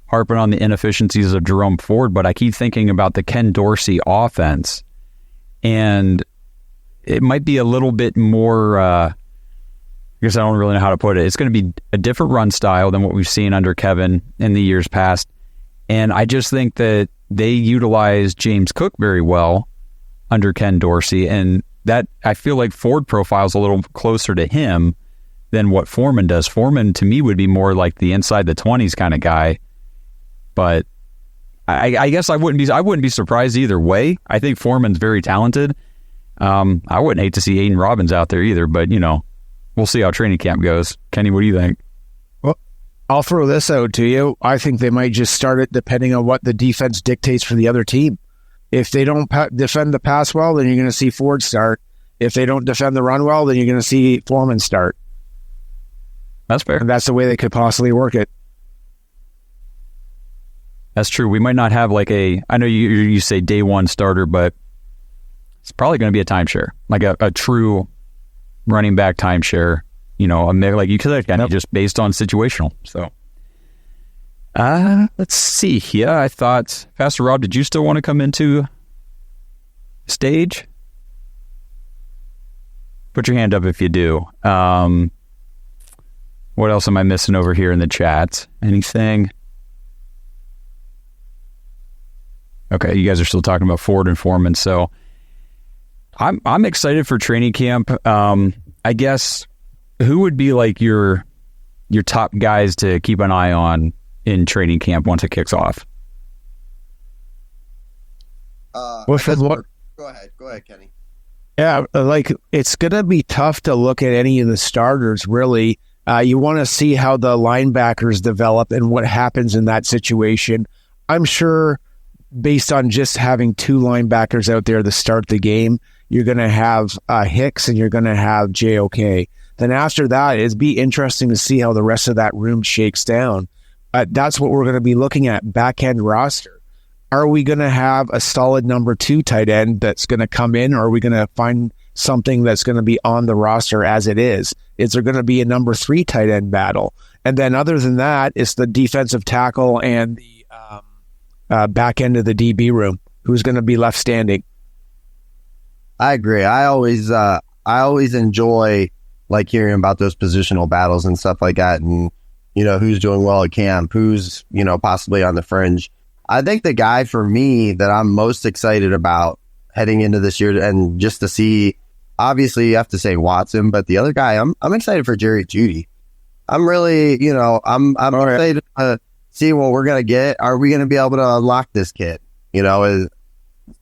harping on the inefficiencies of Jerome Ford, but I keep thinking about the Ken Dorsey offense, and it might be a little bit more, I guess I don't really know how to put it. It's going to be a different run style than what we've seen under Kevin in the years past. And I just think that they utilized James Cook very well under Ken Dorsey. And that I feel like Ford profiles a little closer to him than what Foreman does. Foreman, to me, would be more like the inside the 20s kind of guy. But I guess I wouldn't be surprised either way. I think Foreman's very talented. I wouldn't hate to see Aiden Robbins out there either, but, we'll see how training camp goes. Kenny, what do you think? I'll throw this out to you. I think they might just start it depending on what the defense dictates for the other team. If they don't defend the pass well, then you're going to see Ford start. If they don't defend the run well, then you're going to see Foreman start. That's fair. And that's the way they could possibly work it. That's true. We might not have I know you say day one starter, but it's probably going to be a timeshare, like a true running back timeshare. Like you said, kind of just based on situational. So, let's see here. I thought, Pastor Rob, did you still want to come into stage? Put your hand up if you do. What else am I missing over here in the chat? Anything? Okay, you guys are still talking about Ford and Foreman. So, I'm excited for training camp. I guess. Who would be like your top guys to keep an eye on in training camp once it kicks off? Go ahead, Kenny. Yeah, it's going to be tough to look at any of the starters, really. You want to see how the linebackers develop and what happens in that situation. I'm sure based on just having two linebackers out there to start the game, you're going to have Hicks and you're going to have JOK. Then after that, it'd be interesting to see how the rest of that room shakes down. That's what we're going to be looking at, back-end roster. Are we going to have a solid number 2 tight end that's going to come in, or are we going to find something that's going to be on the roster as it is? Is there going to be a number 3 tight end battle? And then other than that, it's the defensive tackle and the back end of the DB room. Who's going to be left standing? I agree. I always enjoy like hearing about those positional battles and stuff like that, and who's doing well at camp, who's possibly on the fringe. I think the guy for me that I'm most excited about heading into this year, and just to see, obviously you have to say Watson, but the other guy, I'm excited for Jerry Jeudy. I'm really, I'm excited to see what we're gonna get. Are we gonna be able to unlock this kid?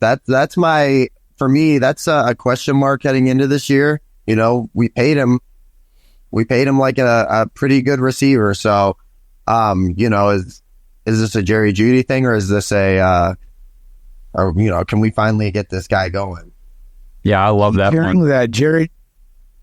That's for me, that's a question mark heading into this year. We paid him like a pretty good receiver. So, is this a Jerry Jeudy thing, or is this can we finally get this guy going? Yeah, I love that Hearing one. that Jerry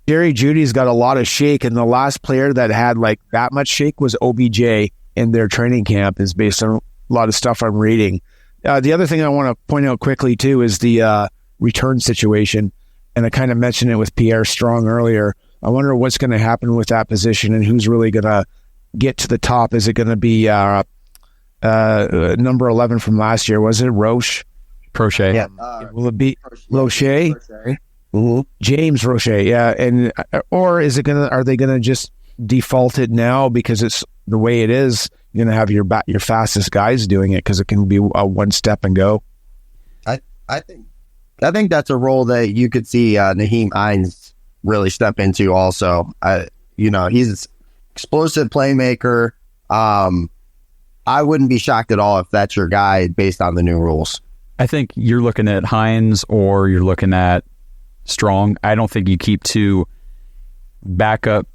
Judy's got a lot of shake, and the last player that had like that much shake was OBJ in their training camp, is based on a lot of stuff I'm reading. The other thing I want to point out quickly too is the return situation, and I kind of mentioned it with Pierre Strong earlier. I wonder what's going to happen with that position and who's really going to get to the top. Is it going to be number 11 from last year? Was it Roche? Crochet. Yeah. Will it be Roche? Mm-hmm. James Roche, yeah. And or is it are they gonna just default it now because it's the way it is? You're gonna have your fastest guys doing it because it can be a one step and go. I think that's a role that you could see Nyheim Hines really step into also. He's explosive playmaker. I wouldn't be shocked at all if that's your guy based on the new rules. I think you're looking at Hines or you're looking at Strong. I don't think you keep two backup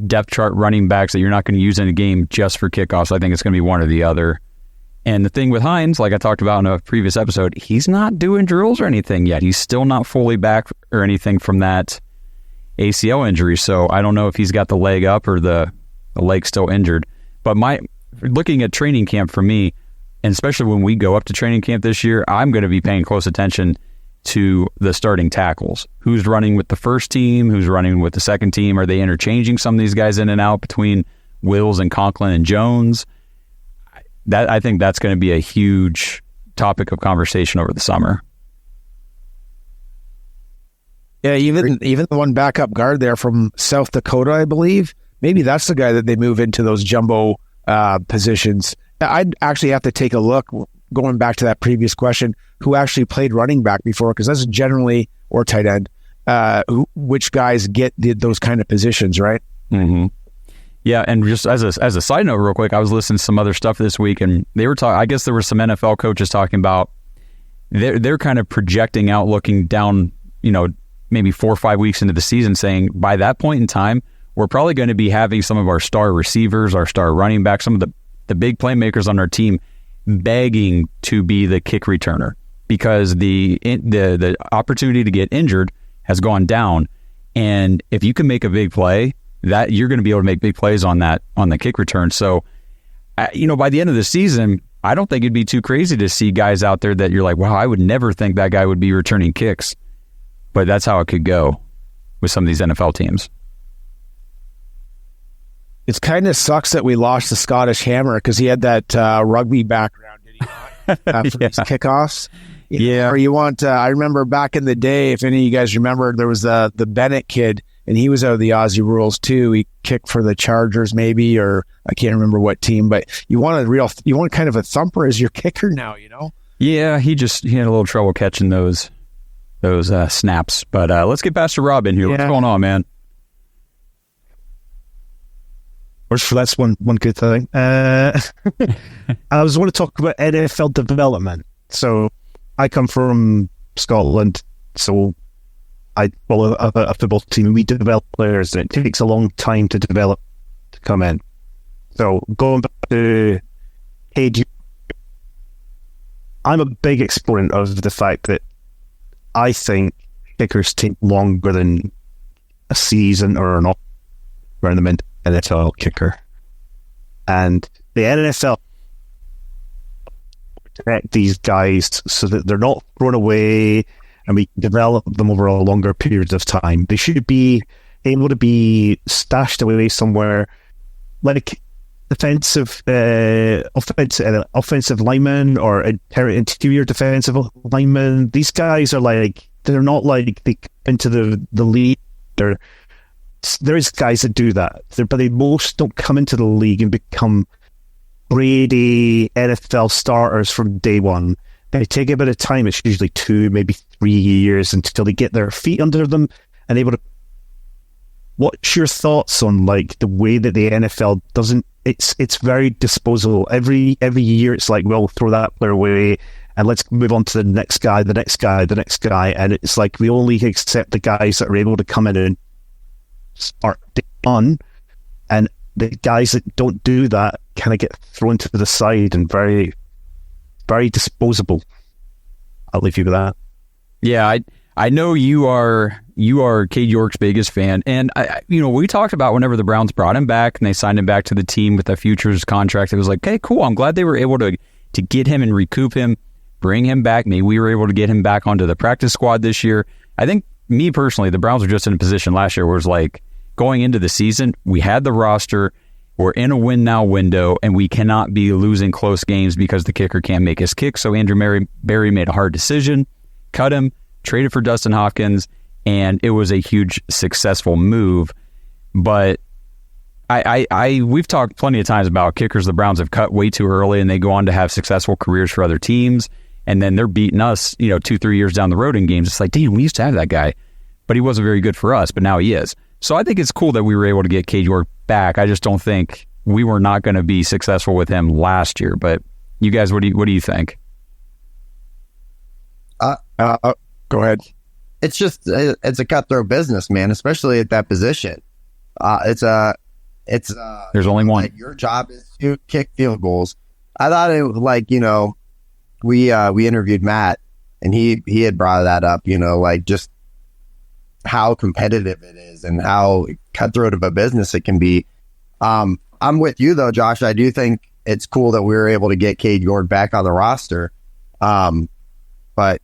depth chart running backs that you're not going to use in a game just for kickoffs. I think it's going to be one or the other. And the thing with Hines, like I talked about in a previous episode, he's not doing drills or anything yet. He's still not fully back or anything from that ACL injury. So I don't know if he's got the leg up or the leg still injured. But looking at training camp for me, and especially when we go up to training camp this year, I'm going to be paying close attention to the starting tackles. Who's running with the first team? Who's running with the second team? Are they interchanging some of these guys in and out between Wills and Conklin and Jones? I think that's going to be a huge topic of conversation over the summer. Yeah, even the one backup guard there from South Dakota, I believe. Maybe that's the guy that they move into those jumbo positions. I'd actually have to take a look, going back to that previous question, who actually played running back before, because that's generally, or tight end, which guys get those kind of positions, right? Mm-hmm. Yeah, and just as a side note real quick, I was listening to some other stuff this week, and they were talking, I guess there were some NFL coaches talking about, they're kind of projecting out, looking down, maybe 4 or 5 weeks into the season, saying by that point in time, we're probably going to be having some of our star receivers, our star running backs, some of the big playmakers on our team begging to be the kick returner, because the opportunity to get injured has gone down. And if you can make a big play, that you're going to be able to make big plays on the kick return. So, by the end of the season, I don't think it'd be too crazy to see guys out there that you're like, wow, I would never think that guy would be returning kicks. But that's how it could go with some of these NFL teams. It kind of sucks that we lost the Scottish Hammer, because he had that rugby background, did he not? For these kickoffs. Yeah. Or you want, I remember back in the day, if any of you guys remember, there was the Bennett kid, and he was out of the Aussie rules too. He kicked for the Chargers maybe, or I can't remember what team, but you want kind of a thumper as your kicker now, Yeah, he had a little trouble catching those snaps. But let's get past to Rob in here. Yeah. What's going on, man? That's one good thing. I was want to talk about NFL development. So I come from Scotland, so I follow a football team, and we develop players, and it takes a long time to develop to come in. So going back to age, I'm a big exponent of the fact that I think kickers take longer than a season or an tournament NFL kicker, and the NFL protect these guys so that they're not thrown away, and we develop them over a longer period of time. They should be able to be stashed away somewhere, like offensive linemen or interior defensive linemen. These guys are like they're not like they into the league. There's guys that do that, but they most don't come into the league and become Brady NFL starters from day one. They take a bit of time. It's usually 2, maybe 3 years until they get their feet under them and able to. What's your thoughts on like the way that the NFL doesn't? It's very disposable. Every year, it's like, well, throw that player away and let's move on to the next guy, and it's like we only accept the guys that are able to come in and start on, and the guys that don't do that kind of get thrown to the side and very, very disposable. I'll leave you with that. Yeah, I know you are Cade York's biggest fan, and we talked about whenever the Browns brought him back and they signed him back to the team with a futures contract. It was like, hey, cool. I'm glad they were able to get him and recoup him, bring him back. Maybe we were able to get him back onto the practice squad this year. I think, me personally, the Browns were just in a position last year where it was like, going into the season, we had the roster, we're in a win now window, and we cannot be losing close games because the kicker can't make his kick. So Andrew Berry made a hard decision, cut him, traded for Dustin Hopkins, and it was a huge successful move. But we've talked plenty of times about kickers the Browns have cut way too early, and they go on to have successful careers for other teams, and then they're beating us 2-3 years down the road in games. It's like, damn, we used to have that guy, but he wasn't very good for us, but now he is. So I think it's cool that we were able to get Cade York back. I just don't think we were not going to be successful with him last year. But you guys, what do you think? Go ahead. It's just it's a cutthroat business, man. Especially at that position. There's only one. Like, your job is to kick field goals. I thought it was we interviewed Matt and he had brought that up. Just how competitive it is and how cutthroat of a business it can be. I'm with you though, Josh. I do think it's cool that we were able to get Cade York back on the roster. But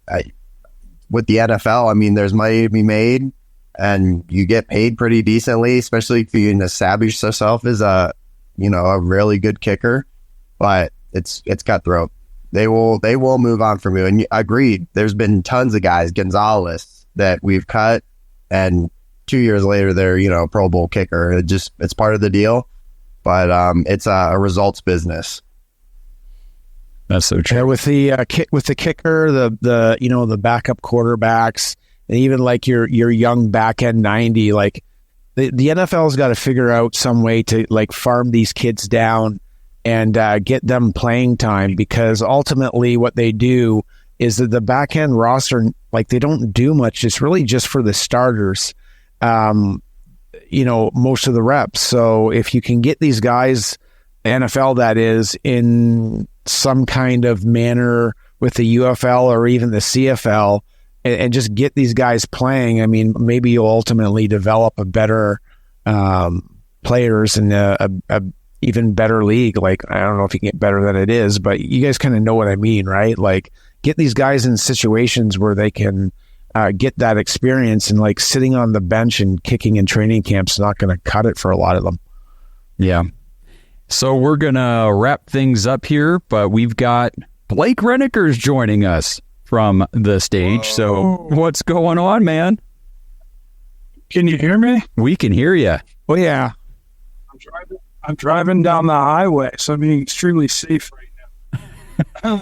with the NFL, there's money to be made and you get paid pretty decently, especially if you establish yourself as a really good kicker. But it's cutthroat. They will move on from you. And agreed, there's been tons of guys, Gonzalez, that we've cut, and 2 years later they're Pro Bowl kicker. It's part of the deal, but it's a results business. That's so true. Yeah, with the kicker, the backup quarterbacks, and even like your young back end 90, like the NFL's got to figure out some way to like farm these kids down and get them playing time, because ultimately what they do is that the back end roster, like, they don't do much. It's really just for the starters, most of the reps. So if you can get these guys, the NFL that is, in some kind of manner with the UFL or even the CFL, and just get these guys playing, maybe you'll ultimately develop a better players in a even better league. Like, I don't know if you can get better than it is, but you guys kind of know what I mean, right? Like, get these guys in situations where they can get that experience, and like sitting on the bench and kicking in training camp's not going to cut it for a lot of them. Yeah. So we're going to wrap things up here, but we've got Blake Renneker's joining us from the stage. Whoa. So what's going on, man? Can you hear me? We can hear you. Oh, yeah. I'm driving down the highway, so I'm being extremely safe right now.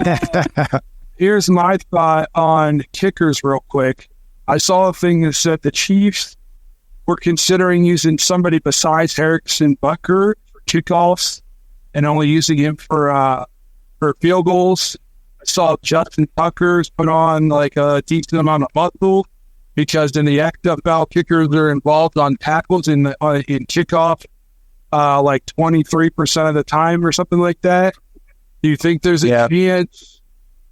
Here's my thought on kickers real quick. I saw a thing that said the Chiefs were considering using somebody besides Harrison Butker for kickoffs and only using him for field goals. I saw Justin Tucker's put on like a decent amount of muscle, because in the XFL, kickers are involved on tackles in kickoff like 23% of the time or something like that. Do you think there's a chance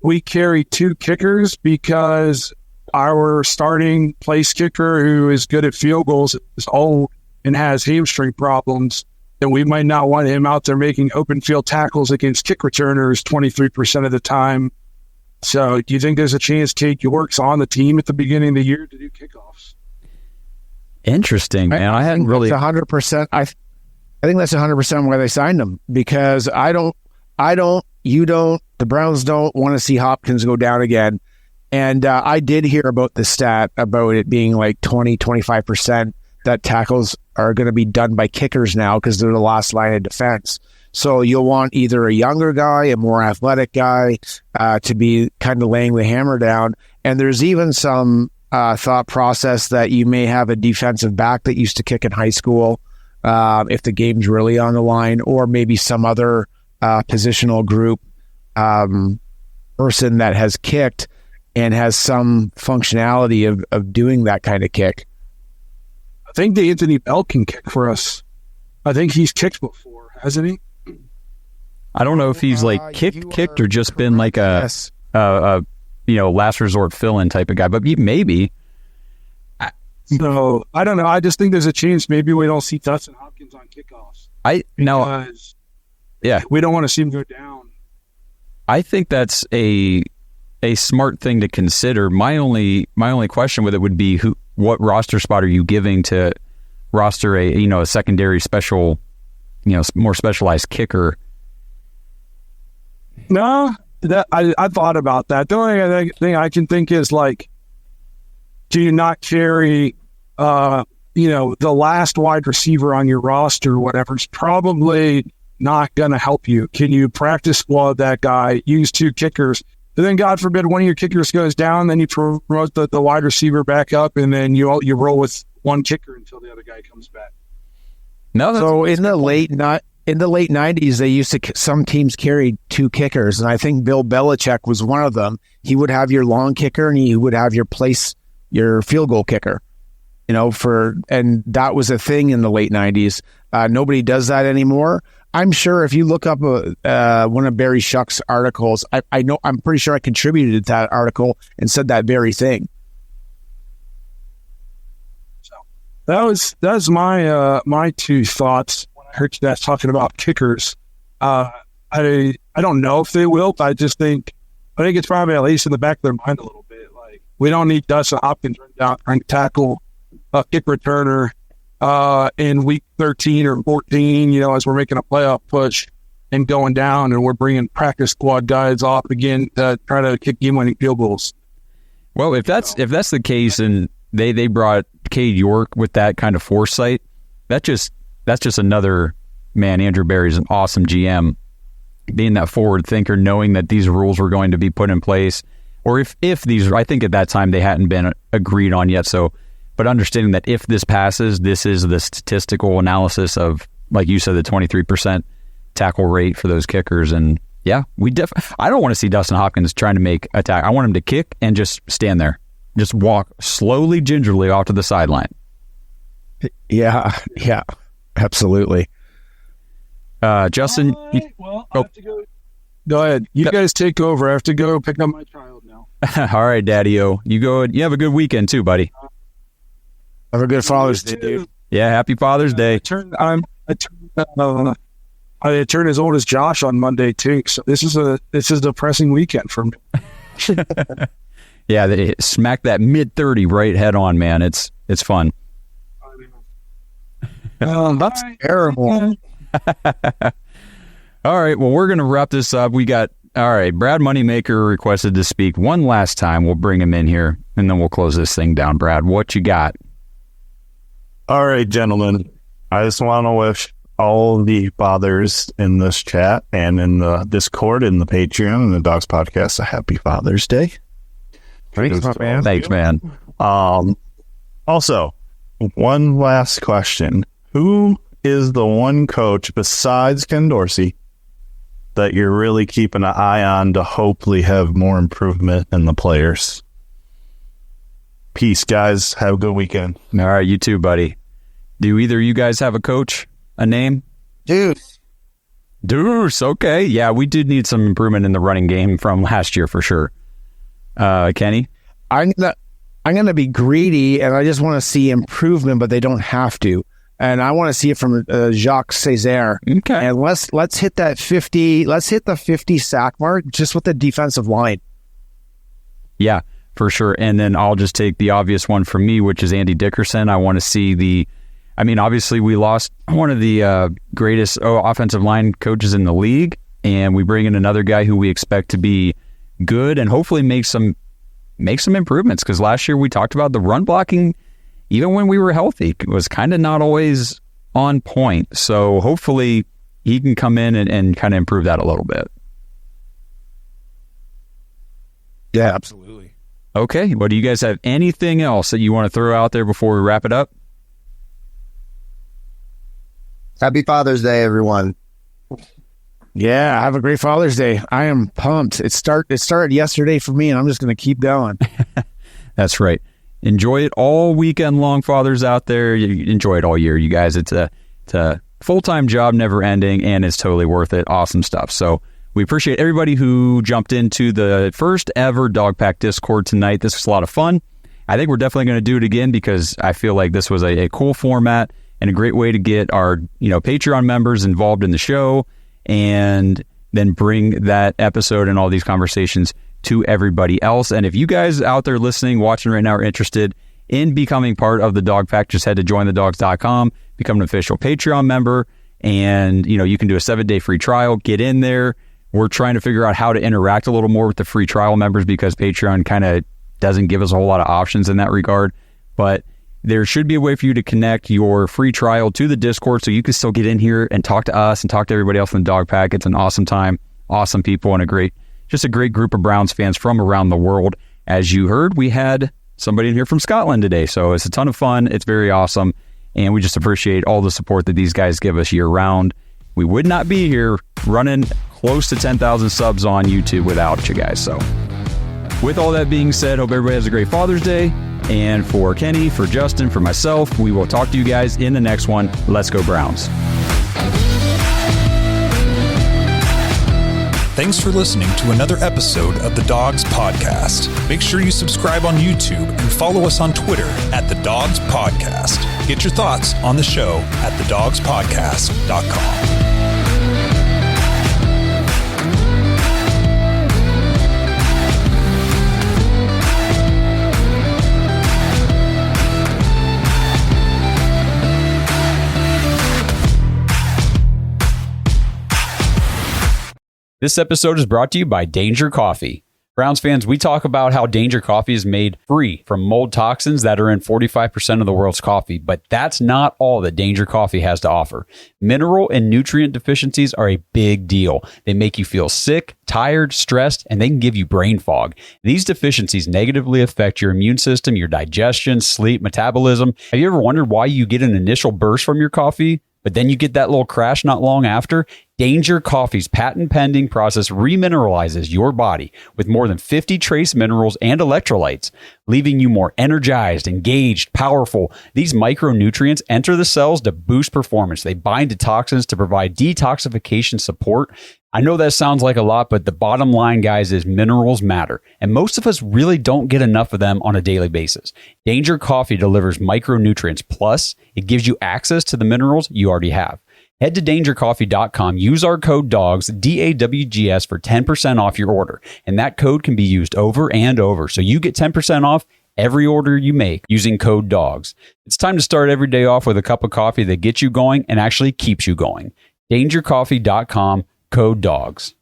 we carry 2 kickers because our starting place kicker, who is good at field goals, is old and has hamstring problems, and we might not want him out there making open field tackles against kick returners 23% of the time? So do you think there's a chance Cade York's on the team at the beginning of the year to do kickoffs? Interesting, man. I hadn't really... 100%. I think that's 100% why they signed him, because you don't, the Browns don't want to see Hopkins go down again. And I did hear about the stat about it being like 25% that tackles are going to be done by kickers now because they're the last line of defense. So you'll want either a younger guy, a more athletic guy to be kind of laying the hammer down. And there's even some thought process that you may have a defensive back that used to kick in high school if the game's really on the line, or maybe some other positional group person that has kicked and has some functionality of doing that kind of kick. I think the Anthony Bell can kick for us. I think he's kicked before, hasn't he? I don't know if he's like kicked or just been like a last resort fill-in type of guy, but maybe. So I don't know. I just think there's a chance maybe we don't see Dustin Hopkins on kickoffs. We don't want to see him go down. I think that's a smart thing to consider. My only question with it would be what roster spot are you giving to roster a secondary special, more specialized kicker? No, that I thought about that. The only thing I can think is like, do you not carry the last wide receiver on your roster, whatever's probably not going to help you. Can you practice squad that guy, use 2 kickers, and then God forbid one of your kickers goes down, then you promote the wide receiver back up, and then you roll with 1 kicker until the other guy comes back. No, so in the late 90s, they used to, some teams carried 2 kickers, and I think Bill Belichick was one of them. He would have your long kicker, and he would have your field goal kicker. And that was a thing in the late 90s. Nobody does that anymore. I'm sure if you look up one of Barry Shuck's articles, I'm pretty sure I contributed to that article and said that very thing. So that was my 2 thoughts when I heard you guys talking about kickers. I don't know if they will, but I think it's probably at least in the back of their mind a little bit. Like, we don't need Dustin Hopkins running down trying to tackle a kick returner in week 13 or 14, as we're making a playoff push and going down, and we're bringing practice squad guys off again to try to kick game-winning field goals. Well, if that's the case, and they brought Cade York with that kind of foresight, that's just another, man, Andrew Berry's an awesome GM, being that forward thinker, knowing that these rules were going to be put in place, or if these, I think at that time they hadn't been agreed on yet, but understanding that if this passes, this is the statistical analysis of, like you said, the 23% tackle rate for those kickers. And yeah, I don't want to see Dustin Hopkins trying to make a tackle. I want him to kick and just stand there, just walk slowly, gingerly off to the sideline. Yeah, absolutely. Justin, I have to go. Go ahead. You guys take over. I have to go pick up my child now. All right, Daddy-O. You go. You have a good weekend too, buddy. Have a good Father's Day, dude. Yeah, happy Father's Day. I turn as old as Josh on Monday too. So this is a depressing weekend for me. Yeah, they smack that mid-30 right head on, man. It's fun. That's terrible. All right, well, we're going to wrap this up. Brad Moneymaker requested to speak one last time. We'll bring him in here, and then we'll close this thing down. Brad, what you got? All right, gentlemen. I just want to wish all the fathers in this chat and in the Discord and the Patreon and the Dogs Podcast a happy Father's Day. Thanks, man. Thanks, man. Also, one last question. Who is the one coach besides Ken Dorsey that you're really keeping an eye on to hopefully have more improvement in the players? Peace, guys. Have a good weekend. All right, you too, buddy. Do either of you guys have a coach, a name? Deuce, okay. Yeah, we did need some improvement in the running game from last year for sure. Kenny? I'm gonna be greedy, and I just want to see improvement, but they don't have to. And I want to see it from Jacques Césaire. Okay. And let's hit that 50. Let's hit the 50 sack mark just with the defensive line. Yeah, for sure. And then I'll just take the obvious one for me, which is Andy Dickerson. I want to see obviously we lost one of the greatest offensive line coaches in the league, and we bring in another guy who we expect to be good and hopefully make some make some improvements, because last year we talked about the run blocking, even when we were healthy, was kind of not always on point. So hopefully he can come in and kind of improve that a little bit. Yeah, absolutely. Okay. Well, do you guys have anything else that you want to throw out there before we wrap it up? Happy Father's Day, everyone. Yeah, have a great Father's Day. I am pumped. It started yesterday for me, and I'm just going to keep going. That's right. Enjoy it all weekend long, fathers out there. You enjoy it all year, you guys. It's a full-time job, never ending, and it's totally worth it. Awesome stuff. So we appreciate everybody who jumped into the first ever Dog Pack Discord tonight. This was a lot of fun. I think we're definitely going to do it again, because I feel like this was a cool format and a great way to get our Patreon members involved in the show, and then bring that episode and all these conversations to everybody else. And if you guys out there listening, watching right now, are interested in becoming part of the Dog Pack, just head to jointhedogs.com, become an official Patreon member, and you can do a 7-day free trial. Get in there. We're trying to figure out how to interact a little more with the free trial members, because Patreon kind of doesn't give us a whole lot of options in that regard. But there should be a way for you to connect your free trial to the Discord, so you can still get in here and talk to us and talk to everybody else in the Dog Pack. It's an awesome time, awesome people, and a great group of Browns fans from around the world. As you heard, we had somebody in here from Scotland today, so it's a ton of fun. It's very awesome, and we just appreciate all the support that these guys give us year round. We would not be here running close to 10,000 subs on YouTube without you guys. So with all that being said, hope everybody has a great Father's Day. And for Kenny, for Justin, for myself, we will talk to you guys in the next one. Let's go Browns. Thanks for listening to another episode of the Dogs Podcast. Make sure you subscribe on YouTube and follow us on Twitter at The Dogs Podcast. Get your thoughts on the show at thedogspodcast.com. This episode is brought to you by Danger Coffee. Browns fans, we talk about how Danger Coffee is made free from mold toxins that are in 45% of the world's coffee, but that's not all that Danger Coffee has to offer. Mineral and nutrient deficiencies are a big deal. They make you feel sick, tired, stressed, and they can give you brain fog. These deficiencies negatively affect your immune system, your digestion, sleep, metabolism. Have you ever wondered why you get an initial burst from your coffee, but then you get that little crash not long after? Danger Coffee's patent-pending process remineralizes your body with more than 50 trace minerals and electrolytes, leaving you more energized, engaged, powerful. These micronutrients enter the cells to boost performance. They bind to toxins to provide detoxification support. I know that sounds like a lot, but the bottom line, guys, is minerals matter, and most of us really don't get enough of them on a daily basis. Danger Coffee delivers micronutrients, plus it gives you access to the minerals you already have. Head to dangercoffee.com, use our code DOGS, DAWGS, for 10% off your order, and that code can be used over and over, so you get 10% off every order you make using code DOGS. It's time to start every day off with a cup of coffee that gets you going and actually keeps you going. dangercoffee.com, code DOGS.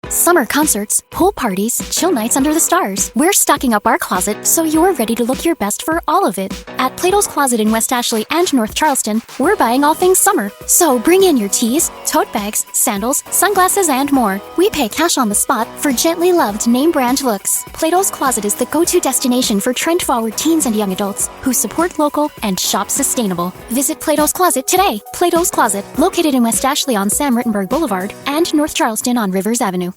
Summer concerts, pool parties, chill nights under the stars. We're stocking up our closet so you're ready to look your best for all of it. At Plato's Closet in West Ashley and North Charleston, we're buying all things summer. So bring in your tees, tote bags, sandals, sunglasses, and more. We pay cash on the spot for gently loved name brand looks. Plato's Closet is the go-to destination for trend-forward teens and young adults who support local and shop sustainable. Visit Plato's Closet today. Plato's Closet, located in West Ashley on Sam Rittenberg Boulevard and North Charleston on Rivers Avenue.